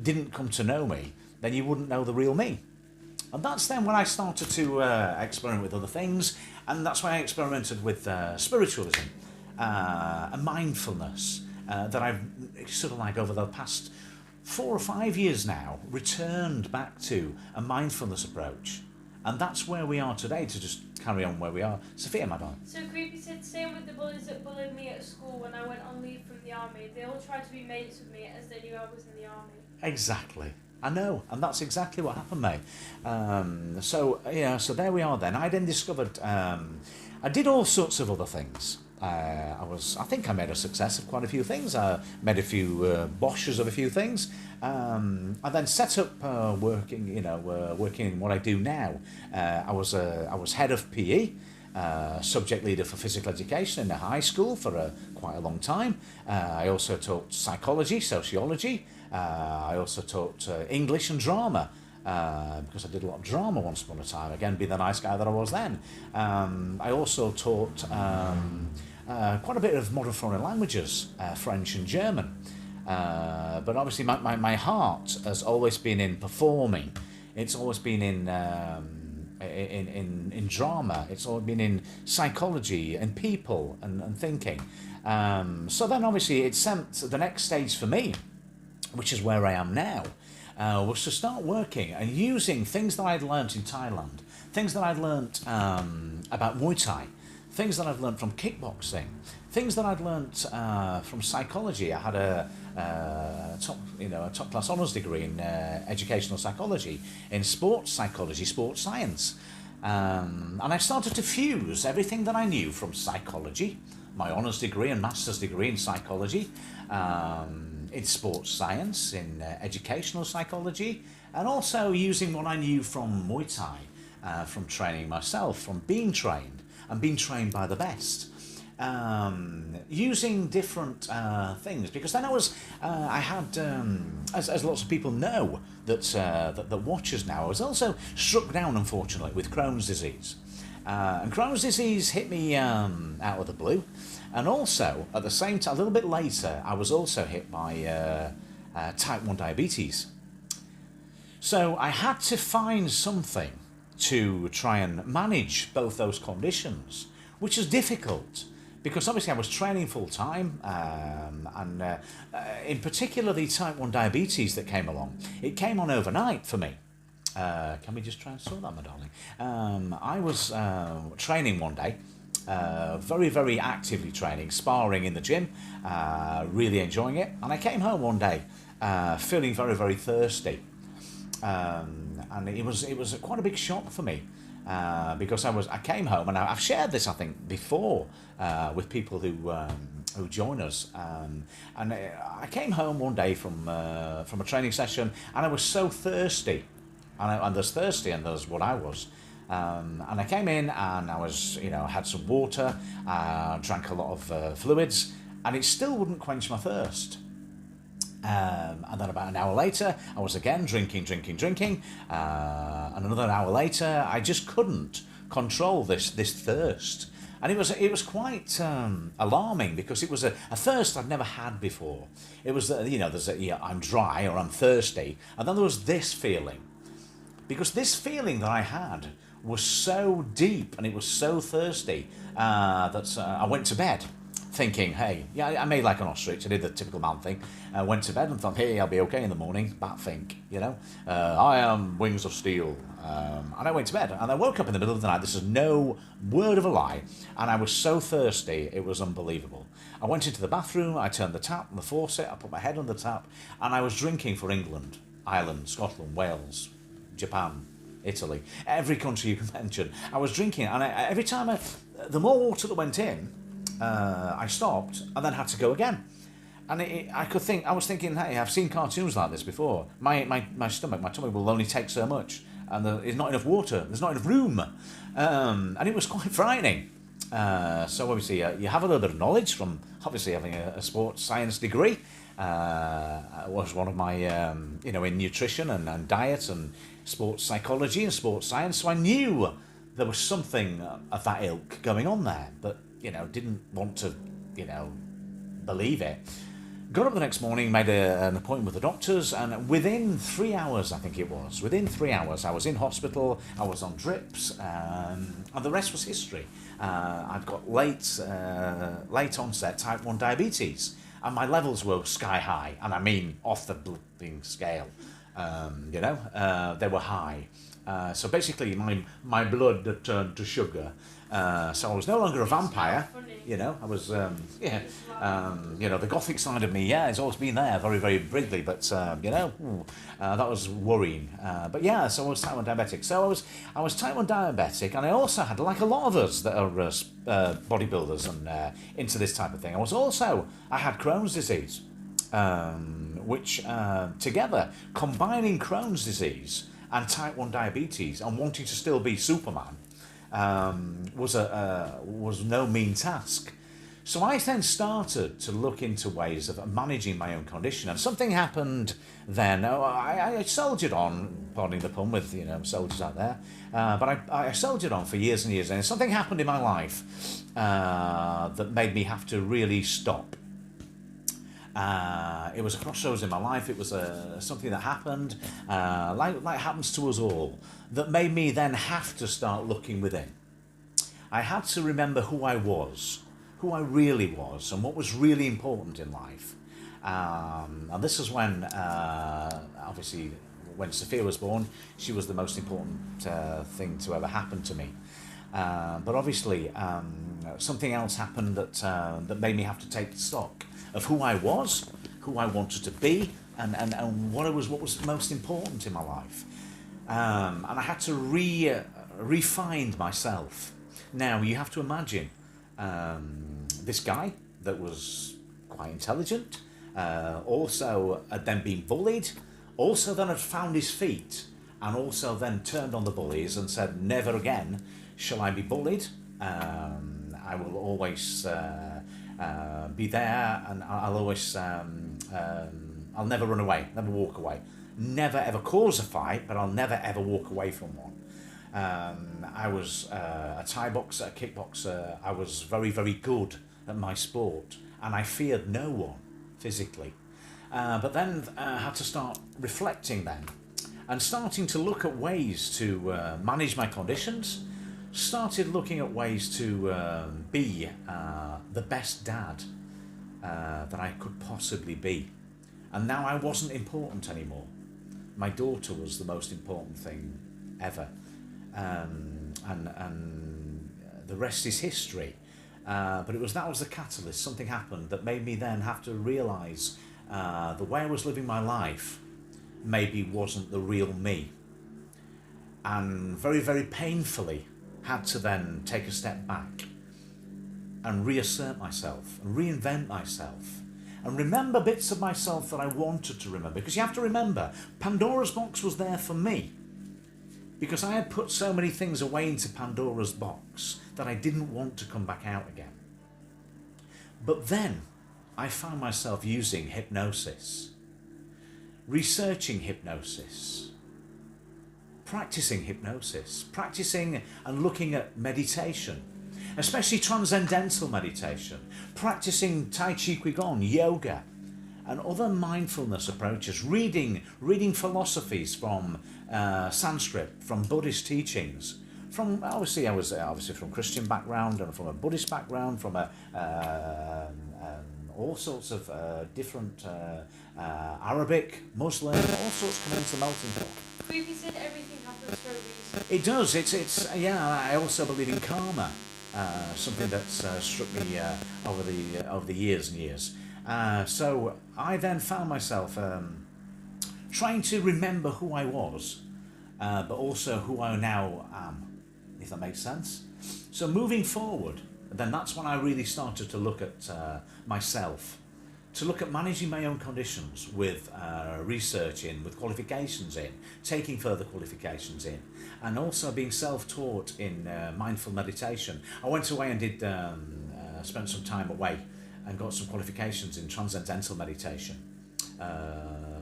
didn't come to know me, then you wouldn't know the real me. And that's then when I started to experiment with other things, and that's why I experimented with spiritualism. A mindfulness that I've sort of like over the past 4 or 5 years now returned back to a mindfulness approach, and that's where we are today, to just carry on where we are. Sophia, my darling. So Creepy said, same with the bullies that bullied me at school when I went on leave from the army. They all tried to be mates with me as they knew I was in the army. Exactly. I know, and that's exactly what happened, mate. So there we are then. I then discovered I did all sorts of other things. I think I made a success of quite a few things. I made a few boshes of a few things. I then set up working in what I do now. I was head of PE, subject leader for physical education in a high school for quite a long time. I also taught psychology, sociology. I also taught English and drama. Because I did a lot of drama once upon a time, again, being the nice guy that I was then. I also taught quite a bit of modern foreign languages, French and German. But obviously my heart has always been in performing. It's always been in drama. It's always been in psychology and people and thinking. So then obviously it sent the next stage for me, which is where I am now. Was to start working and using things that I'd learnt in Thailand, things that I'd learnt about Muay Thai, things that I've learnt from kickboxing, things that I'd learnt from psychology. I had a top class honours degree in educational psychology, in sports psychology, sports science, and I started to fuse everything that I knew from psychology, my honours degree and master's degree in psychology. In sports science, in educational psychology, and also using what I knew from Muay Thai, from training myself, from being trained, and being trained by the best. Using different things, because then I had, as lots of people know that watch us now, I was also struck down, unfortunately, with Crohn's disease. And Crohn's disease hit me out of the blue. And also, at the same time, a little bit later, I was also hit by type 1 diabetes. So I had to find something to try and manage both those conditions, which is difficult because obviously I was training full time, and in particular the type 1 diabetes that came along, it came on overnight for me. Can we just try and sort that, my darling? I was training one day, very, very actively training, sparring in the gym, really enjoying it. And I came home one day feeling very, very thirsty. And it was quite a big shock for me, because I came home, and I've shared this, I think, before with people who join us. And I came home one day from a training session, and I was so thirsty. And there's thirsty, and there's what I was. And I came in, and I was, had some water, drank a lot of fluids, and it still wouldn't quench my thirst. And then about an hour later, I was again drinking. And another hour later, I just couldn't control this thirst. And it was quite alarming, because it was a thirst I'd never had before. It was, I'm dry or I'm thirsty. And then there was this feeling. Because this feeling that I had was so deep, and it was so thirsty, that I went to bed thinking, hey, I made like an ostrich. I did the typical man thing. I went to bed and thought, hey, I'll be okay in the morning. Bat think, I am Wings of Steel. And I went to bed, and I woke up in the middle of the night. This is no word of a lie. And I was so thirsty, it was unbelievable. I went into the bathroom, I turned the tap and the faucet, I put my head on the tap, and I was drinking for England, Ireland, Scotland, Wales, Japan, Italy, every country you can mention. I was drinking, and every time the more water that went in, I stopped and then had to go again. And I was thinking, hey, I've seen cartoons like this before. My stomach, my tummy will only take so much, and there's not enough water, there's not enough room. And it was quite frightening. So obviously you have a little bit of knowledge from obviously having a sports science degree. Was one of my, in nutrition and diet and sports psychology and sports science. So I knew there was something of that ilk going on there, but, didn't want to, believe it. Got up the next morning, made an appointment with the doctors, and within 3 hours, I think it was, I was in hospital, I was on drips, and the rest was history. I've got late onset type 1 diabetes, and my levels were sky high, and I mean off the blipping scale. They were high. So basically my blood had turned to sugar. So I was no longer a vampire. I was, the gothic side of me, it's always been there, very, very briefly, but, that was worrying. But yeah, so I was type 1 diabetic. So I was type 1 diabetic, and I also had, like a lot of us that are bodybuilders and into this type of thing, I had Crohn's disease, which together, combining Crohn's disease and type 1 diabetes and wanting to still be Superman, was no mean task. So I then started to look into ways of managing my own condition, and something happened then. I soldiered on, pardon the pun, with soldiers out there, but I soldiered on for years and years, and something happened in my life that made me have to really stop. It was a crossroads in my life. It was something that happened, like happens to us all, that made me then have to start looking within. I had to remember who I was, who I really was, and what was really important in life. And this is when, obviously, when Sophia was born, she was the most important thing to ever happen to me. But obviously, something else happened that made me have to take stock of who I was, who I wanted to be, and what was most important in my life. And I had to re-find myself. Now, you have to imagine this guy that was quite intelligent, also had then been bullied, also then had found his feet, and also then turned on the bullies and said, never again shall I be bullied. I will always be there, and I'll always, I'll never run away, never walk away. Never ever cause a fight, but I'll never ever walk away from one. I was a Thai boxer, a kickboxer. I was very, very good at my sport, and I feared no one physically. But then I had to start reflecting then, and starting to look at ways to manage my conditions, started looking at ways to be the best dad that I could possibly be. And now I wasn't important anymore. My daughter was the most important thing ever. And the rest is history. But that was the catalyst. Something happened that made me then have to realise the way I was living my life maybe wasn't the real me. And very, very painfully had to then take a step back and reassert myself and reinvent myself and remember bits of myself that I wanted to remember. Because you have to remember, Pandora's box was there for me because I had put so many things away into Pandora's box that I didn't want to come back out again. But then I found myself using hypnosis, researching hypnosis, practicing hypnosis, practicing and looking at meditation, especially transcendental meditation, practicing Tai Chi Qigong, yoga, and other mindfulness approaches, reading philosophies from Sanskrit, from Buddhist teachings, from obviously I was from Christian background and from a Buddhist background, from all sorts of different Arabic, Muslim, all sorts come into melting pot. Creepy said everything happens for a reason. It does. It's yeah. I also believe in karma, something that's struck me over the years and years. So I then found myself trying to remember who I was, but also who I now am, if that makes sense. So moving forward, then that's when I really started to look at myself, to look at managing my own conditions with research in, with qualifications in, taking further qualifications in, and also being self-taught in mindful meditation. I went away and did spent some time away and got some qualifications in transcendental meditation,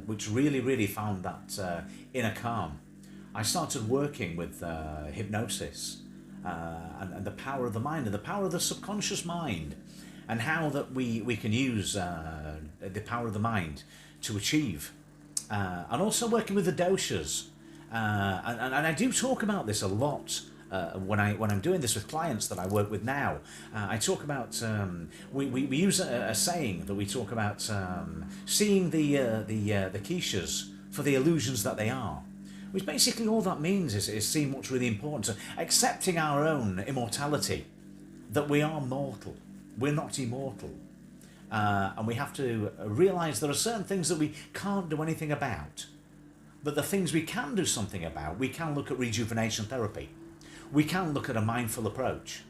which really found that inner calm. I started working with hypnosis and the power of the mind and the power of the subconscious mind, and how that we can use the power of the mind to achieve, and also working with the doshas, and I do talk about this a lot when I'm doing this with clients that I work with now. I talk about we use a saying that we talk about seeing the kishas for the illusions that they are, which basically all that means is seeing what's really important, so accepting our own immortality, that we are mortal. We're not immortal, and we have to realise there are certain things that we can't do anything about, but the things we can do something about, we can look at rejuvenation therapy, we can look at a mindful approach.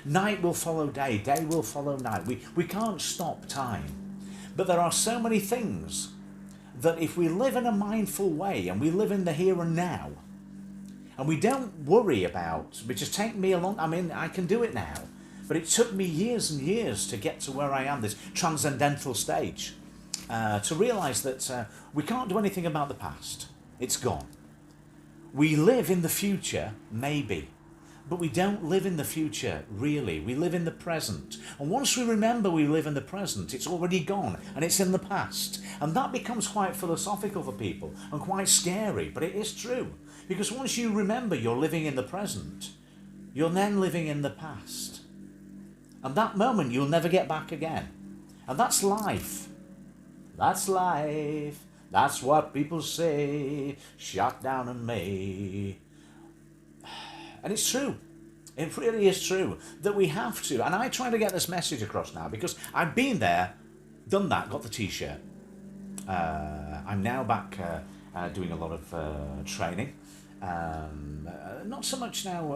Night will follow day, day will follow night. We can't stop time, but there are so many things that if we live in a mindful way and we live in the here and now, and we don't worry about, which has taken me a long, I can do it now, but it took me years and years to get to where I am, this transcendental stage, to realise that we can't do anything about the past. It's gone. We live in the future, maybe, but we don't live in the future, really. We live in the present. And once we remember we live in the present, it's already gone, and it's in the past. And that becomes quite philosophical for people, and quite scary, but it is true. Because once you remember you're living in the present, you're then living in the past. And that moment you'll never get back again. And that's life. That's life. That's what people say. Shut down in May. And it's true. It really is true that we have to. And I try to get this message across now because I've been there, done that, got the t-shirt. I'm now back doing a lot of training. Not so much now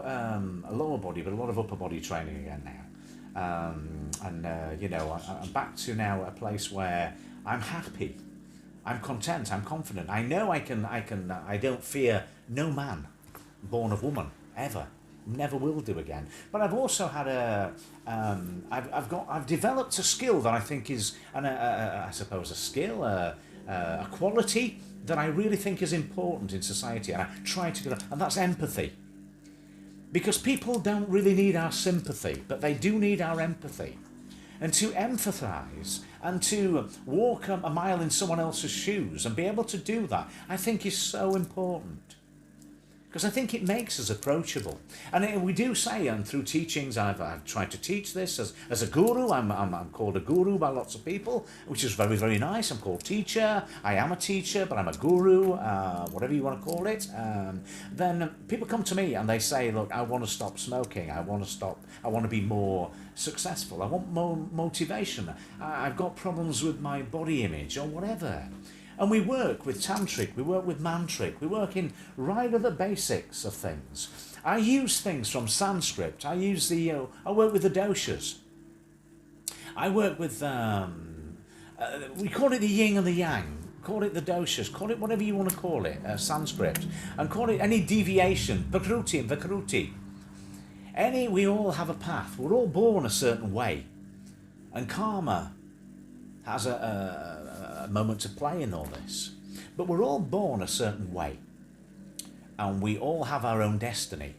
a lower body, but a lot of upper body training again now. I'm back to now a place where I'm happy, I'm content, I'm confident. I know I don't fear no man born of woman ever, never will do again. But I've also had I've developed a skill that I think is, I suppose a skill, a quality that I really think is important in society, and I try to do that, and that's empathy. Because people don't really need our sympathy, but they do need our empathy. And to empathise and to walk a mile in someone else's shoes and be able to do that, I think is so important. because I think it makes us approachable. And we do say, and through teachings, I've tried to teach this as a guru. I'm called a guru by lots of people, which is very, very nice. I'm called teacher. I am a teacher, but I'm a guru, whatever you want to call it. Then people come to me and they say, look, I want to stop smoking. I want to be more successful. I want more motivation. I've got problems with my body image or whatever. And we work with tantric, we work with mantric, we work in right at the basics of things. I use things from Sanskrit. I work with the doshas. I work with, we call it the yin and the yang. Call it the doshas, call it whatever you want to call it, Sanskrit. And call it any deviation, Prakruti and Vikruti. We all have a path. We're all born a certain way. And karma has a moment to play in all this. But we're all born a certain way. And we all have our own destiny.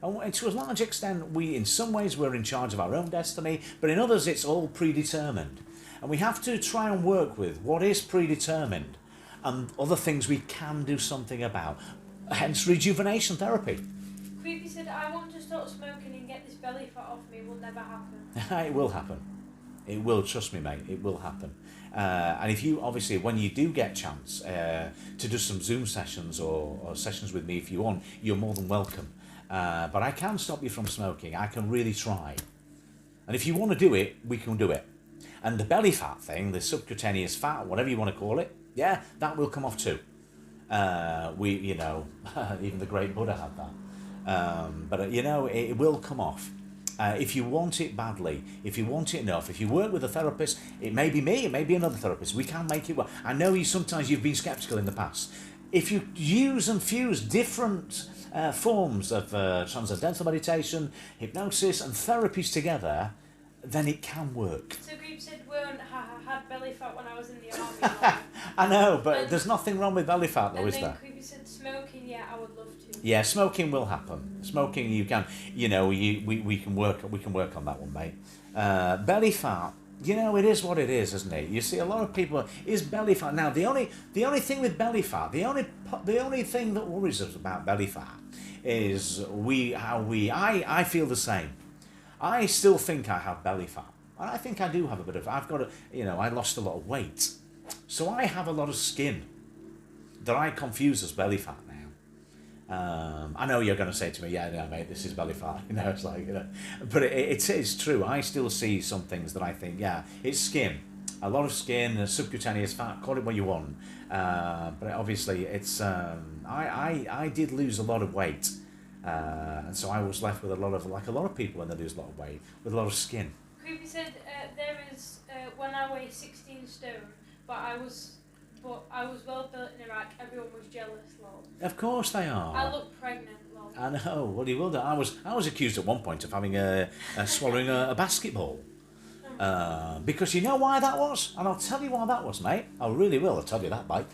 And to a large extent, in some ways we're in charge of our own destiny, but in others it's all predetermined. And we have to try and work with what is predetermined and other things we can do something about. Hence rejuvenation therapy. Creepy said, I want to stop smoking and get this belly fat off me. It will never happen. It will happen. It will, trust me, mate. It will happen. And if you, obviously, when you do get a chance to do some Zoom sessions or sessions with me if you want, you're more than welcome. But I can stop you from smoking. I can really try. And if you want to do it, we can do it. And the belly fat thing, the subcutaneous fat, whatever you want to call it, yeah, that will come off too. Even the great Buddha had that. But it will come off. If you want it badly, if you want it enough, if you work with a therapist, it may be me, it may be another therapist, we can make it work. I know sometimes you've been sceptical in the past. If you use and fuse different forms of transcendental meditation, hypnosis and therapies together, then it can work. So Greep said, I had belly fat when I was in the army. I know, but there's nothing wrong with belly fat though, is there? And then Creepy said, smoking, yeah, I would love to. Yeah, smoking will happen. Smoking, you can, we can work on that one, mate. Belly fat, it is what it is, isn't it? You see, a lot of people is belly fat. Now, the only thing with belly fat, the only thing that worries us about belly fat is I feel the same. I still think I have belly fat, and I think I do have a bit of. I lost a lot of weight, so I have a lot of skin that I confuse as belly fat now. I know you're going to say to me, yeah, mate, this is belly fat. It's like, but it is true. I still see some things that I think, yeah, it's skin, a lot of skin, subcutaneous fat. Call it what you want, but obviously it's. I did lose a lot of weight. And so I was left with a lot of people when they lose a lot of weight, with a lot of skin. Creepy said there is when I weighed 16 stone, but I was well built in Iraq. Everyone was jealous, lol. Of course they are. I look pregnant, lol. I know. Well, you will do. I was accused at one point of having swallowing a basketball. Because you know why that was? And I'll tell you why that was, mate. I really will. I'll tell you that, mate.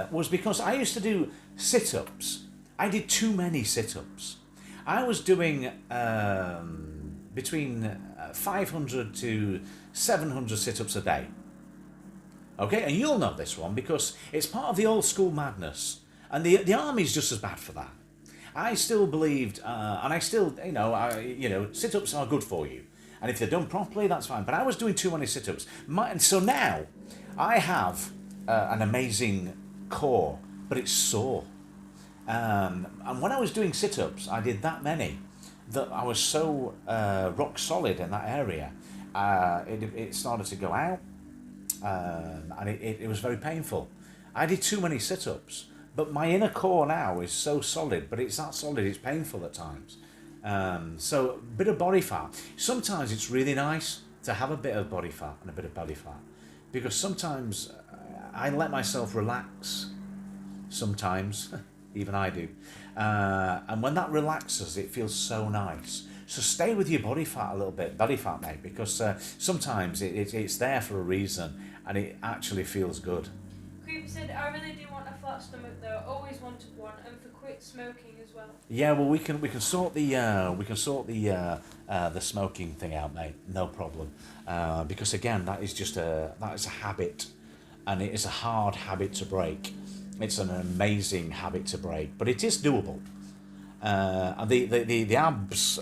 Was because I used to do sit-ups. I did too many sit-ups. I was doing between 500 to 700 sit-ups a day. Okay, and you'll know this one because it's part of the old school madness. And the army's just as bad for that. I still believed, and I still, sit-ups are good for you. And if they're done properly, that's fine. But I was doing too many sit-ups. And so now, I have an amazing core, but it's sore. And when I was doing sit-ups, I did that many that I was so rock solid in that area. It started to go out, and it was very painful. I did too many sit-ups, but my inner core now is so solid, but it's not solid, it's painful at times. So a bit of body fat. Sometimes it's really nice to have a bit of body fat and a bit of belly fat, because sometimes I let myself relax. Sometimes. Even I do. And when that relaxes, it feels so nice. So stay with your body fat a little bit, belly fat, mate, because sometimes it's there for a reason and it actually feels good. Creepy said, I really do want a flat stomach though. Always wanted one, and for quit smoking as well. Yeah, well, we can sort the smoking thing out, mate. No problem. Because again, that is a habit, and it is a hard habit to break. It's an amazing habit to break, but it is doable. And the abs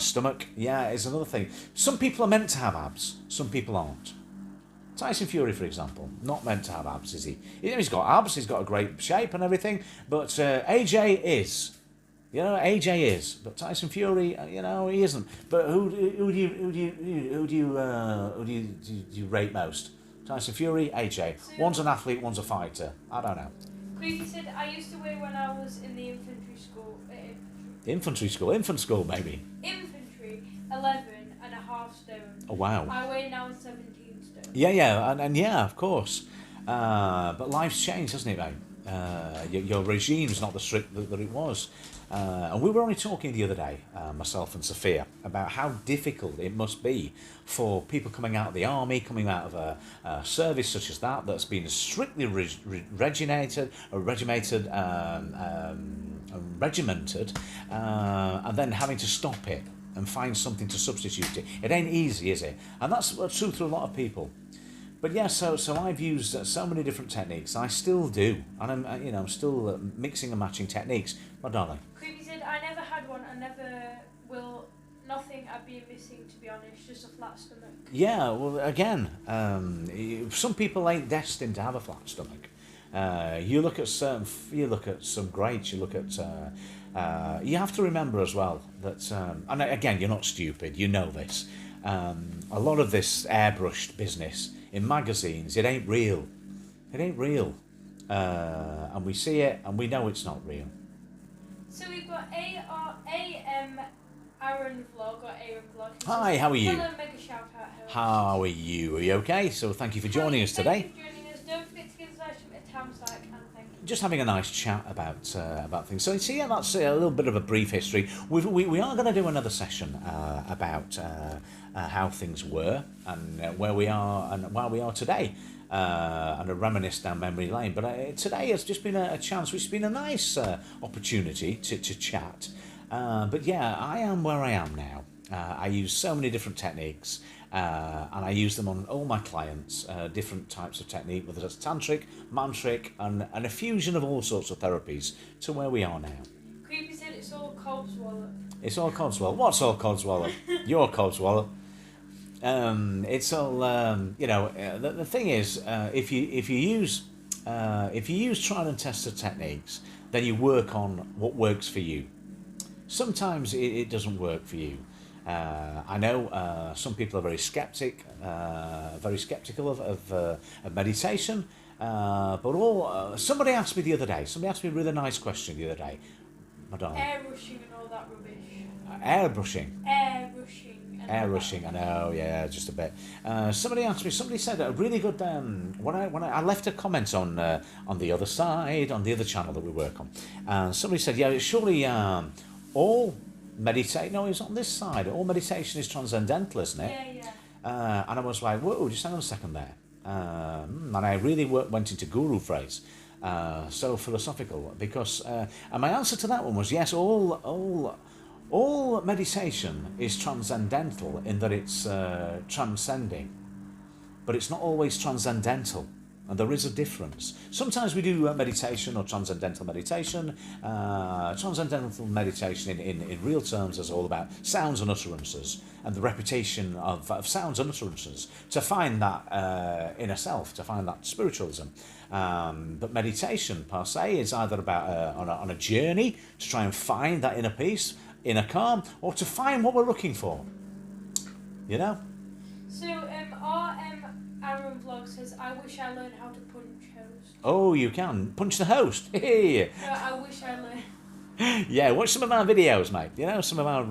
stomach, yeah, is another thing. Some people are meant to have abs, some people aren't. Tyson Fury, for example, not meant to have abs, is he? He's got abs, he's got a great shape and everything, but AJ is. You know, AJ is, but Tyson Fury, you know, he isn't. But who do you rate most? Tyson Fury, AJ. One's an athlete, one's a fighter. I don't know. Creepy said, I used to weigh when I was in the infantry school. Infant school, maybe. Infantry, 11.5 stone. Oh wow. I weigh now 17 stone. Yeah, and yeah, of course. But life's changed, hasn't it, mate? Your regime's not the strict that it was. And we were only talking the other day, myself and Sophia, about how difficult it must be for people coming out of the army, coming out of a service such as that's been strictly regimented, and then having to stop it and find something to substitute it. It ain't easy, is it? And that's true through a lot of people. But yeah, so I've used so many different techniques. I still do, and I'm still mixing and matching techniques. My darling. Creepy said, I never had one. I never will. Nothing I've been missing, to be honest. Just a flat stomach. Yeah, well, again, some people ain't destined to have a flat stomach. You look at some greats. You look at. You have to remember as well that, and again, you're not stupid. You know this. A lot of this airbrushed business in magazines, it ain't real. It ain't real. And we see it and we know it's not real. So we've got AM Aaron Vlog or Aaron Vlog. Hi, how are you? Hello, mega shout out. How are you? Are you okay? So thank you for joining us today. Thank you for joining us. Don't forget to give us a thumbs up and thank you. Just having a nice chat about things. So yeah, that's a little bit of a brief history. We are going to do another session about how things were and where we are and where we are today, and a reminisce down memory lane. But today has just been a chance, which has been a nice opportunity to chat. But yeah, I am where I am now. I use so many different techniques, and I use them on all my clients, different types of technique, whether it's tantric, mantric, and a fusion of all sorts of therapies to where we are now. Creepy said it's all Codswallop. It's all Codswallop. What's all Codswallop? You're Codswallop. It's all, the thing is, if you use tried and tested techniques, then you work on what works for you. Sometimes it doesn't work for you. I know some people are very skeptical of meditation, but somebody asked me the other day. Somebody asked me a really nice question the other day. My darling. Airbrushing and all that rubbish. Airbrushing. Airbrushing, I know, yeah, just a bit. Somebody said a really good. When I left a comment on the other side, on the other channel that we work on, somebody said, yeah, surely all meditation. No, it's on this side. All meditation is transcendental, isn't it? Yeah. And I was like, whoa, just hang on a second there. And I really went into guru phrase, so philosophical, because and my answer to that one was yes. All meditation is transcendental in that it's transcending, but it's not always transcendental, and there is a difference. Sometimes we do meditation or transcendental meditation. Transcendental meditation in real terms is all about sounds and utterances, and the repetition of sounds and utterances to find that inner self, to find that spiritualism. But meditation per se is either about on a journey to try and find that inner peace, inner calm, or to find what we're looking for. You know? So RM Aaron Vlog says, I wish I learned how to punch host. Oh, you can punch the host. Hey. No, I wish I learned. Yeah, watch some of our videos, mate. You know, some of our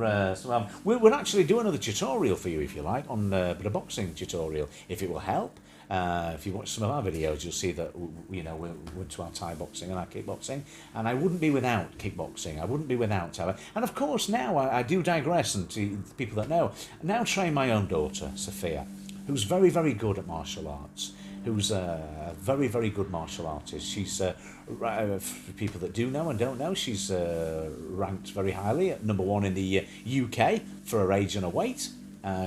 we're actually doing another tutorial for you, if you like, on a bit of boxing tutorial, if it will help. If you watch some of our videos, you'll see that we're into our Thai boxing and our kickboxing, and I wouldn't be without kickboxing. I wouldn't be without and of course now I do digress, and to people that know, I now train my own daughter Sophia, who's very, very good at martial arts, who's a very, very good martial artist. She's for people that do know and don't know, she's ranked very highly at number 1 in the UK for her age and her weight.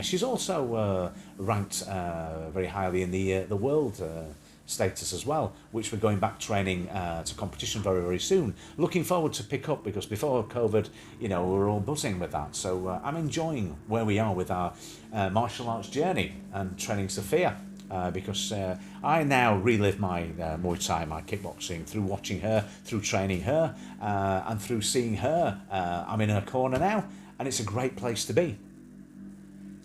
She's also ranked very highly in the world status as well, which we're going back training to competition very, very soon. Looking forward to pick up, because before COVID, we were all buzzing with that. So I'm enjoying where we are with our martial arts journey and training Sophia. Because I now relive my Muay Thai, my kickboxing, through watching her, through training her, and through seeing her. I'm in her corner now, and it's a great place to be.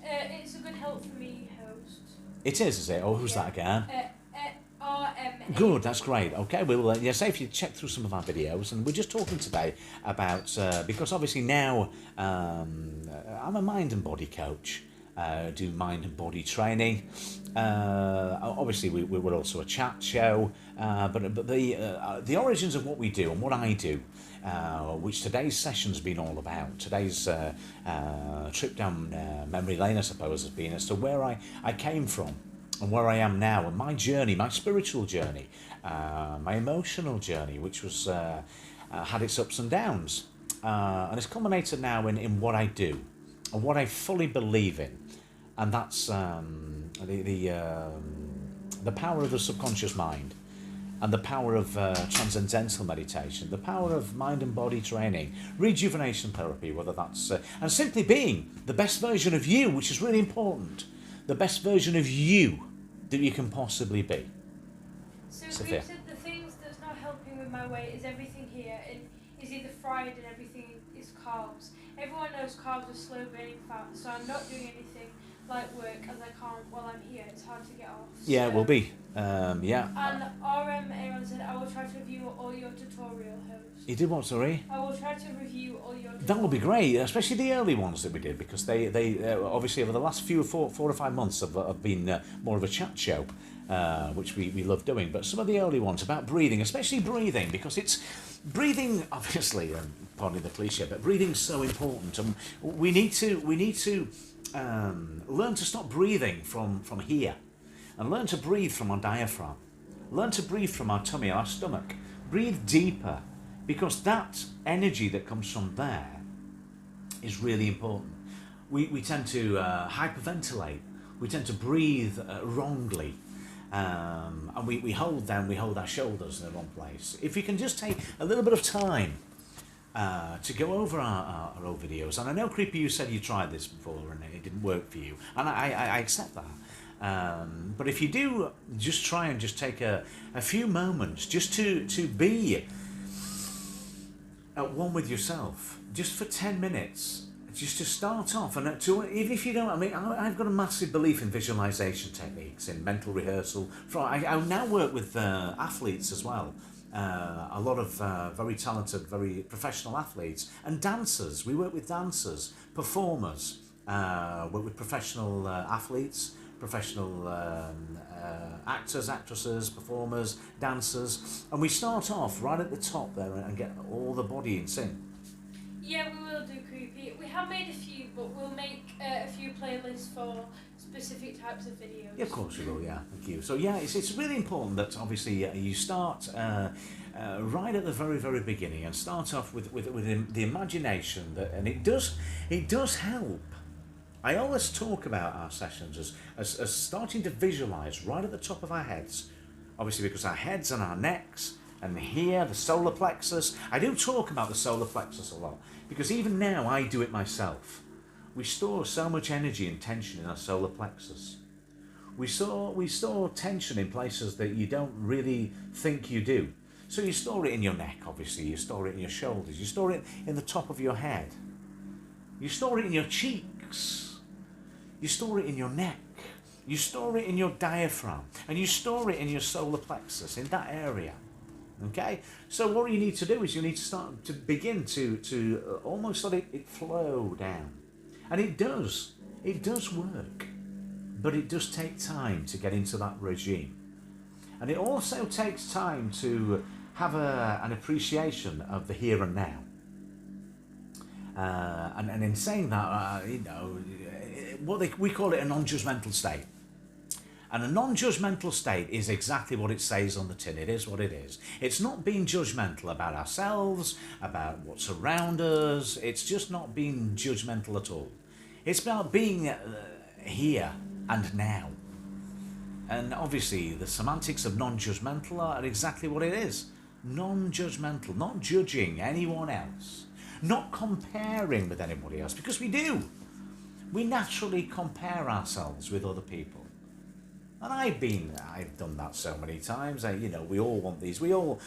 It's a good help for me, host. It is it? Oh, who's that again? RM. Good, that's great. Okay, well, say if you check through some of our videos, and we're just talking today about, because obviously now I'm a mind and body coach. Do mind and body training. Obviously, we're also a chat show, but the origins of what we do and what I do, which today's session's been all about. Today's trip down memory lane, I suppose, has been as to where I came from and where I am now, and my journey, my spiritual journey, my emotional journey, which was had its ups and downs, and it's culminated now in what I do and what I fully believe in. And that's the power of the subconscious mind, and the power of transcendental meditation, the power of mind and body training, rejuvenation therapy, whether that's and simply being the best version of you, which is really important, the best version of you that you can possibly be. So Sophia. We've said the things that's not helping with my weight is everything here, and is either fried and everything is carbs. Everyone knows carbs are slow burning fat, so I'm not doing anything like work as I can't while I'm here. It's hard to get off. Yeah, so, it will be. Yeah. And RM Aaron said, I will try to review all your tutorial hosts. You did what, sorry? I will try to review all your tutorials. That would be great, especially the early ones that we did, because they obviously over the last four or 5 months have been more of a chat show, which we love doing. But some of the early ones about breathing, especially breathing, because it's breathing, obviously, pardon the cliche, but breathing's so important, and we need to learn to stop breathing from here, and learn to breathe from our diaphragm, learn to breathe from our tummy, our stomach, breathe deeper, because that energy that comes from there is really important. We tend to hyperventilate, we tend to breathe wrongly, and we hold our shoulders in the wrong place. If you can just take a little bit of time to go over our old videos, and I know, Creepy, you said you tried this before and it didn't work for you, and I accept that. But if you do, just try and just take a few moments just to be at one with yourself, just for 10 minutes, just to start off, and even if you don't, I've got a massive belief in visualization techniques, in mental rehearsal. I now work with athletes as well. A lot of very talented, very professional athletes and dancers. We work with dancers, performers, work with professional athletes, professional actors, actresses, performers, dancers, and we start off right at the top there and get all the body in sync. Yeah, we will do Creepy. We have made a few, but we'll make a few playlists for specific types of videos. Yeah, of course we will, yeah, thank you. So yeah, it's really important that obviously you start right at the very, very beginning and start off with the imagination, and it does help. I always talk about our sessions as starting to visualise right at the top of our heads, obviously because our heads and our necks, and here, the solar plexus. I do talk about the solar plexus a lot, because even now I do it myself. We store so much energy and tension in our solar plexus. We store tension in places that you don't really think you do. So you store it in your neck, obviously, you store it in your shoulders, you store it in the top of your head. You store it in your cheeks. You store it in your neck. You store it in your diaphragm. And you store it in your solar plexus, in that area. Okay, so what you need to do is you need to start to begin to almost let it flow down, and it does work, but it does take time to get into that regime, and it also takes time to have an appreciation of the here and now, and in saying that, we call it a non-judgmental state. And a non-judgmental state is exactly what it says on the tin. It is what it is. It's not being judgmental about ourselves, about what's around us. It's just not being judgmental at all. It's about being here and now. And obviously, the semantics of non-judgmental are exactly what it is. Non-judgmental, not judging anyone else, not comparing with anybody else, because we do. We naturally compare ourselves with other people. And I've done that so many times. We all want these. We all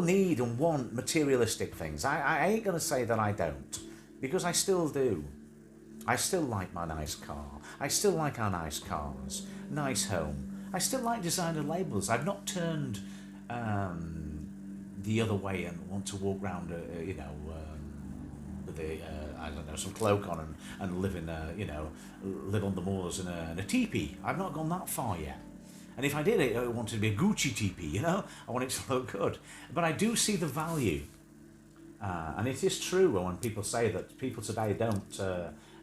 need and want materialistic things. I ain't gonna say that I don't, because I still do. I still like my nice car. I still like our nice cars, nice home. I still like designer labels. I've not turned the other way and want to walk around, with some cloak on and live live on the moors in a teepee. I've not gone that far yet. And if I did, I wanted to be a Gucci teepee. I want it to look good. But I do see the value, and it is true when people say that people today don't.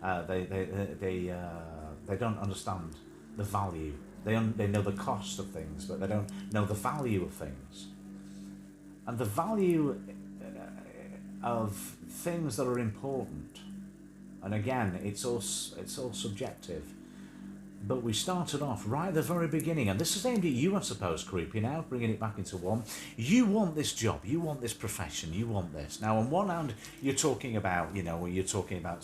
They don't understand the value. They know the cost of things, but they don't know the value of things. And the value of things that are important. And again, it's all subjective. But we started off right at the very beginning, and this is aimed at you, I suppose, Creepy, now, bringing it back into one. You want this job, you want this profession, you want this. Now, on one hand, you're talking about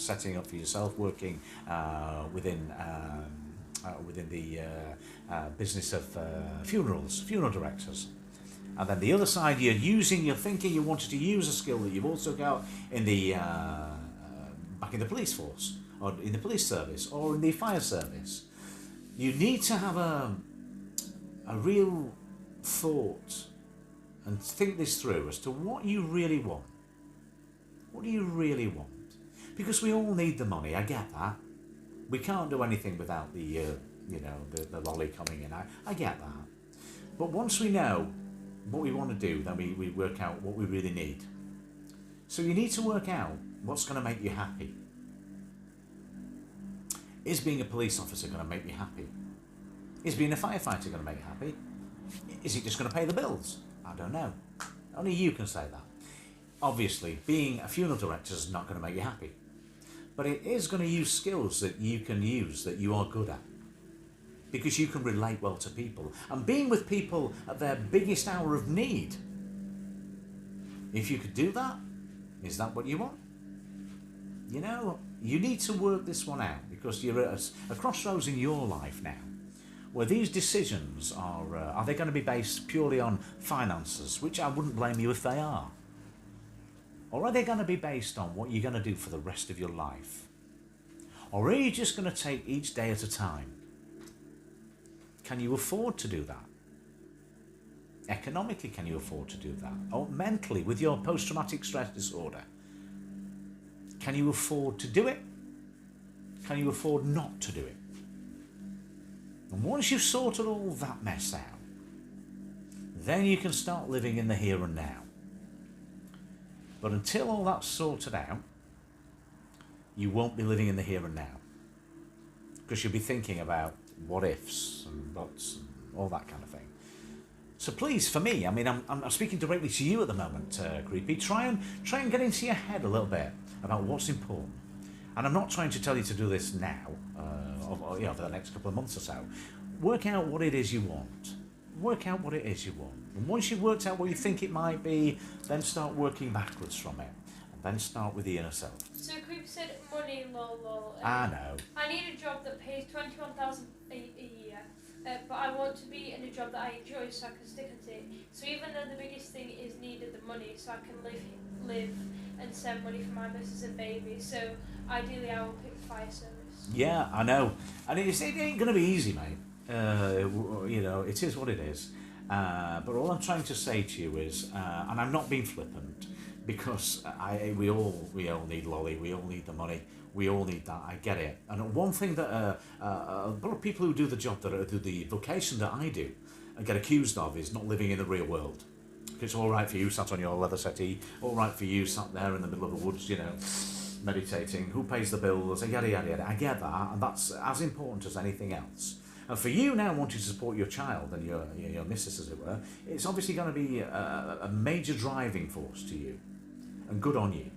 setting up for yourself, working within the business of funeral directors. And then the other side, you're thinking you wanted to use a skill that you've also got in the back in the police force, or in the police service, or in the fire service. You need to have a real thought and think this through as to what you really want. What do you really want? Because we all need the money, I get that. We can't do anything without the lolly coming in. I get that. But once we know what we want to do, then we work out what we really need. So you need to work out what's going to make you happy. Is being a police officer going to make you happy? Is being a firefighter going to make you happy? Is it just going to pay the bills? I don't know. Only you can say that. Obviously, being a funeral director is not going to make you happy. But it is going to use skills that you can use, that you are good at. Because you can relate well to people. And being with people at their biggest hour of need. If you could do that, is that what you want? You need to work this one out, because you're at a crossroads in your life now, where these decisions are they going to be based purely on finances, which I wouldn't blame you if they are? Or are they going to be based on what you're going to do for the rest of your life? Or are you just going to take each day at a time? Can you afford to do that? Economically, can you afford to do that? Or mentally, with your post-traumatic stress disorder? Can you afford to do it? Can you afford not to do it? And once you've sorted all that mess out, then you can start living in the here and now. But until all that's sorted out, you won't be living in the here and now. Because you'll be thinking about what ifs and buts and all that kind of thing. So please, for me, I'm speaking directly to you at the moment, Creepy. Try and get into your head a little bit about what's important. And I'm not trying to tell you to do this now, for the next couple of months or so. Work out what it is you want. Work out what it is you want. And once you've worked out what you think it might be, then start working backwards from it. And then start with the inner self. So Creep said money, lol. I know. I need a job that pays $21,000 a year, but I want to be in a job that I enjoy, so I can stick at it. So even though the biggest thing is needed the money, so I can live and send money for my missus and baby. So ideally, I will pick fire service. Yeah, I know, and it ain't gonna be easy, mate. It is what it is. But all I'm trying to say to you is, and I'm not being flippant, because we all need lolly, we all need the money, we all need that. I get it. And one thing that a lot of people who do the job do the vocation that I do and get accused of is not living in the real world. It's all right for you sat on your leather settee, all right for you sat there in the middle of the woods, meditating. Who pays the bills? Yada yada yada. I get that, and that's as important as anything else. And for you now wanting to support your child and your missus, as it were, it's obviously going to be a major driving force to you, and good on you.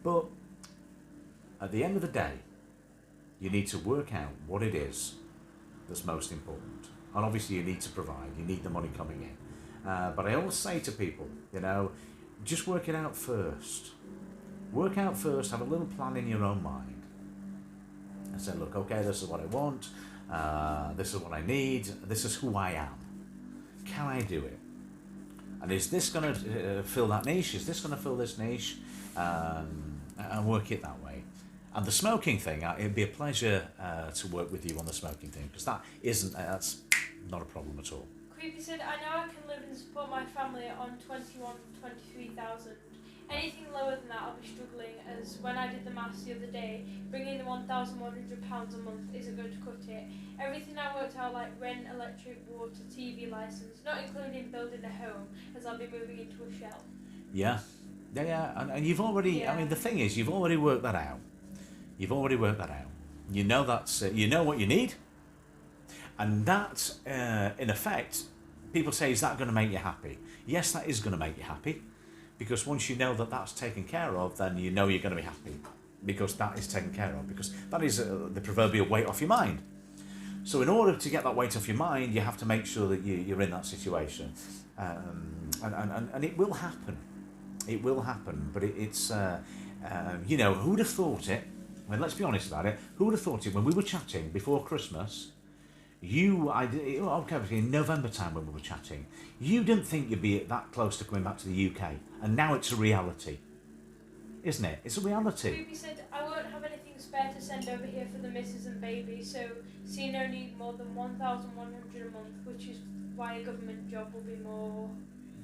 But at the end of the day, you need to work out what it is that's most important. And obviously you need to provide, you need the money coming in. But I always say to people, just work it out first. Work out first, have a little plan in your own mind. And say, look, okay, this is what I want, this is what I need, this is who I am. Can I do it? And is this going to fill that niche? Is this going to fill this niche? And work it that way. And the smoking thing, it'd be a pleasure to work with you on the smoking thing, because that's not a problem at all. Creepy said, I know I can live and support my family on 23,000. Anything lower than that, I'll be struggling, as when I did the maths the other day, bringing the £1,100 a month isn't going to cut it. Everything I worked out, like rent, electric, water, TV licence, not including building a home, as I'll be moving into a shell. Yeah, and you've already, I mean, the thing is, you've already worked that out. You know you know what you need, and that, in effect, people say, is that going to make you happy? Yes, that is going to make you happy, because once you know that that's taken care of, then you know you're going to be happy, because that is taken care of, because that is the proverbial weight off your mind. So in order to get that weight off your mind, you have to make sure that you're in that situation, and it will happen. It will happen, but it's who'd have thought it? Well, let's be honest about it. Who would have thought it when we were chatting before Christmas? In November time when we were chatting, you didn't think you'd be that close to coming back to the UK, and now it's a reality, isn't it? It's a reality. Ruby said, I won't have anything spare to send over here for the missus and baby, so no need more than 1,100 a month, which is why a government job will be more.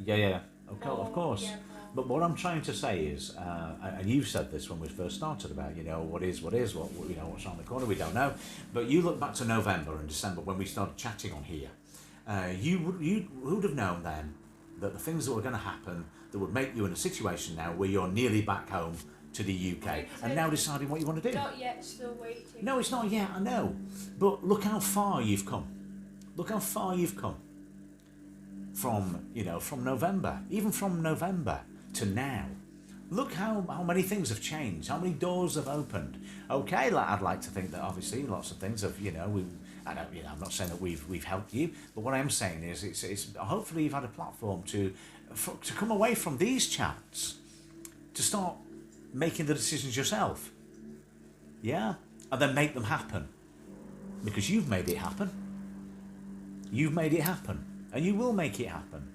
Yeah. Of course. Yeah, but what I'm trying to say is, and you said this when we first started about, what's around the corner, we don't know. But you look back to November and December when we started chatting on here. You would have known then that the things that were going to happen that would make you in a situation now where you're nearly back home to the UK, and now deciding what you want to do. Not yet, still waiting. No, it's not yet, I know. But look how far you've come. Look how far you've come. From November, even from November to now. Look how many things have changed, how many doors have opened. Okay, I'd like to think that obviously lots of things have, I'm not saying that we've helped you, but what I am saying is it's hopefully you've had a platform to come away from these chats, to start making the decisions yourself. Yeah? And then make them happen. Because you've made it happen. You've made it happen. And you will make it happen,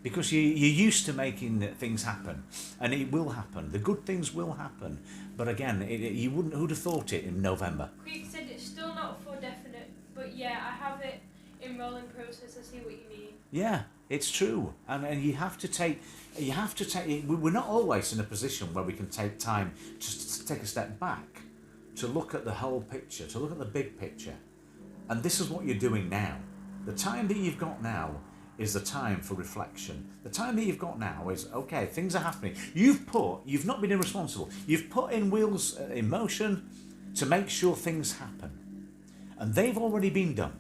because you're used to making things happen, and it will happen. The good things will happen, but again, who'd have thought it in November? Creek said it's still not for definite, but yeah, I have it in rolling process. I see what you mean. Yeah, it's true, and you have to take. We're not always in a position where we can take time just to take a step back, to look at the whole picture, to look at the big picture, and this is what you're doing now. The time that you've got now is the time for reflection. The time that you've got now is, okay, things are happening. You've not been irresponsible. You've put in wheels in motion to make sure things happen. And they've already been done.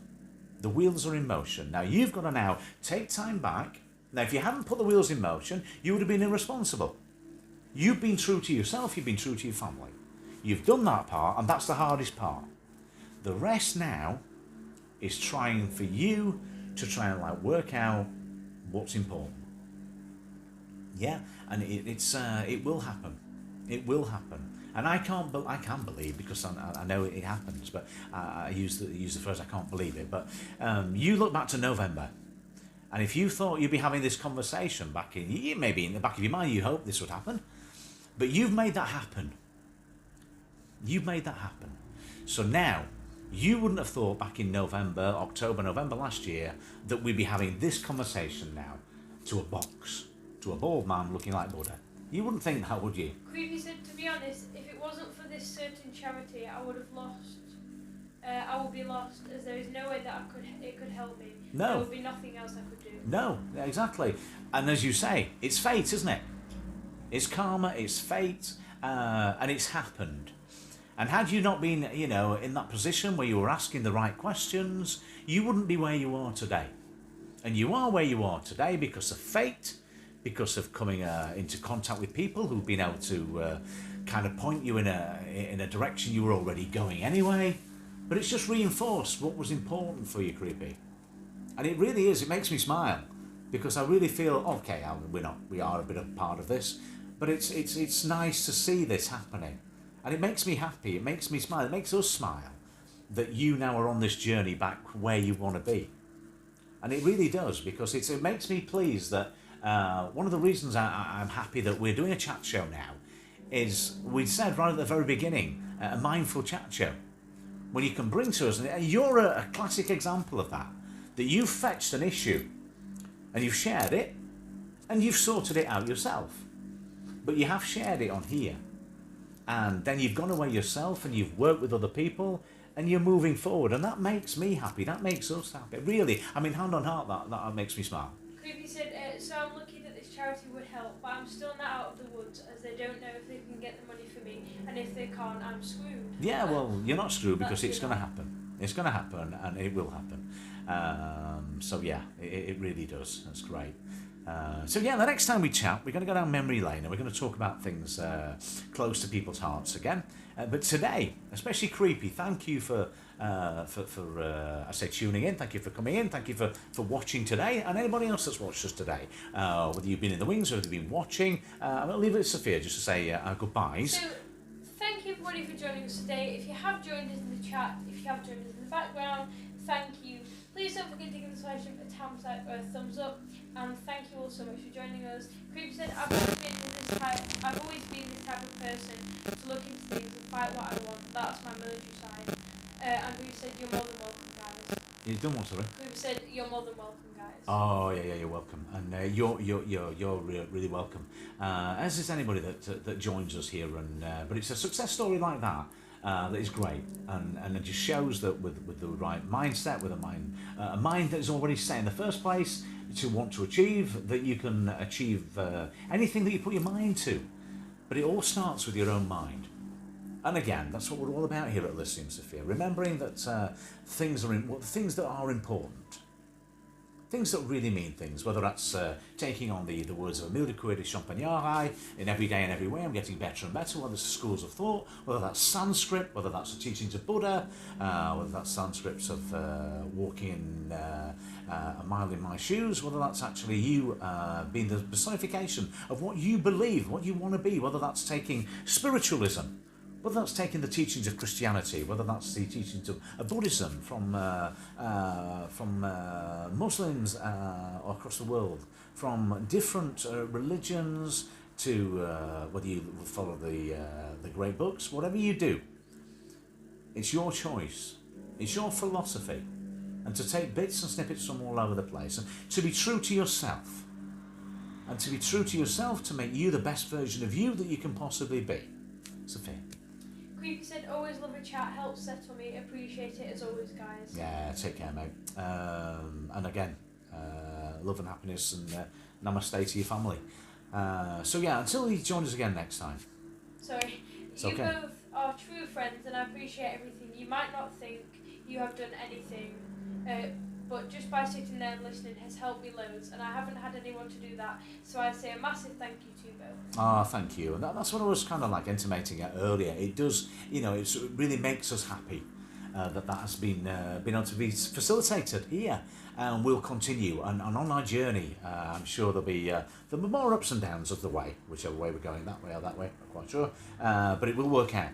The wheels are in motion. Now you've got to now take time back. Now if you hadn't put the wheels in motion, you would have been irresponsible. You've been true to yourself, you've been true to your family. You've done that part, and that's the hardest part. The rest now is trying for you to try and work out what's important. Yeah, and it will happen. It will happen. And I can believe, because I know it happens, but I use the phrase I can't believe it. But you look back to November, and if you thought you'd be having this conversation maybe in the back of your mind, you hope this would happen, but you've made that happen. You've made that happen. So now, you wouldn't have thought back in October, November last year, that we'd be having this conversation now to a box, to a bald man looking like Buddha. You wouldn't think that, would you? Creepy said, to be honest, if it wasn't for this certain charity, I would have lost. I would be lost, as there is no way that it could help me. No. There would be nothing else I could do. No, exactly. And as you say, it's fate, isn't it? It's karma, it's fate, and it's happened. And had you not been, in that position where you were asking the right questions, you wouldn't be where you are today. And you are where you are today because of fate, because of coming into contact with people who've been able to kind of point you in a direction you were already going anyway. But it's just reinforced what was important for you, Creepy. And it really is, it makes me smile, because I really feel, okay, we are a bit of a part of this, but it's nice to see this happening. And it makes me happy, it makes me smile, it makes us smile, that you now are on this journey back where you want to be. And it really does, because it makes me pleased that one of the reasons I'm happy that we're doing a chat show now is, we said right at the very beginning, a mindful chat show. When you can bring to us, and you're a classic example of that you've fetched an issue and you've shared it and you've sorted it out yourself. But you have shared it on here. And then you've gone away yourself and you've worked with other people and you're moving forward. And that makes me happy. That makes us happy. Really, I mean, hand on heart, that makes me smile. Creepy said, so I'm lucky that this charity would help, but I'm still not out of the woods, as they don't know if they can get the money for me, and if they can't, I'm screwed. Yeah, well, you're not screwed, because it's going to happen. It's going to happen, and it will happen. So yeah, it really does. That's great. So yeah, the next time we chat, we're going to go down memory lane, and we're going to talk about things close to people's hearts again. But today, especially Creepy, thank you for I say tuning in. Thank you for coming in. Thank you for watching today, and anybody else that's watched us today. Whether you've been in the wings or whether you've been watching, I'm going to leave it to Sophia just to say our goodbyes. So, thank you everybody for joining us today. If you have joined us in the chat, if you have joined us in the background, thank you. Please don't forget to give this live stream a thumbs up or a thumbs up, and thank you all so much for joining us. Creepy said, I've always been this type of person to look into things and fight what I want. That's my military side. And Creepy said, you're more than welcome, guys. You've done what, sorry? Creepy said, you're more than welcome, guys. Oh yeah, you're welcome, and you're really welcome. As is anybody that joins us here, and but it's a success story like that. That is great, and it just shows that with the right mindset, with a mind that is already set in the first place to want to achieve, that you can achieve anything that you put your mind to. But it all starts with your own mind. And again, that's what we're all about here at Elysium Sophia, remembering that things that are important. Things that really mean things, whether that's taking on the words of Emile Durkheim de Champagnard in Every Day and Every Way, I'm getting better and better, whether it's the schools of thought, whether that's Sanskrit, whether that's the teachings of Buddha, whether that's Sanskrit of walking a mile in my shoes, whether that's actually you being the personification of what you believe, what you want to be, whether that's taking spiritualism, whether that's taking the teachings of Christianity, whether that's the teachings of Buddhism from Muslims across the world, from different religions to whether you follow the great books, whatever you do, it's your choice, it's your philosophy, and to take bits and snippets from all over the place, and to be true to yourself, and to be true to yourself to make you the best version of you that you can possibly be. Sophia. Creepy said, always love a chat, helps settle me, appreciate it as always, guys. Yeah, take care, mate. And again, love and happiness, and namaste to your family. So yeah, until you join us again next time. Sorry, it's you okay. both are true friends, and I appreciate everything. You might not think you have done anything, but just by sitting there and listening has helped me loads, and I haven't had anyone to do that, so I say a massive thank you to you both. Ah, thank you. And that's what I was kind of like intimating at earlier. It does, it really makes us happy that has been able to be facilitated here, and we'll continue. And on our journey, I'm sure there'll be more ups and downs of the way, whichever way we're going, that way or that way, not quite sure. But it will work out.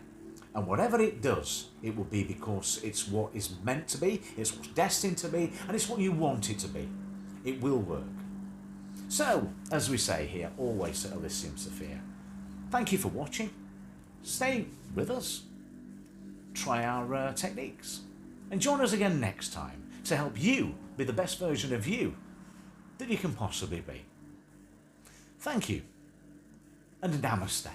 And whatever it does, it will be because it's what is meant to be, it's what's destined to be, and it's what you want it to be. It will work. So, as we say here, always at Elysium Sophia, thank you for watching. Stay with us. Try our techniques. And join us again next time to help you be the best version of you that you can possibly be. Thank you, and namaste.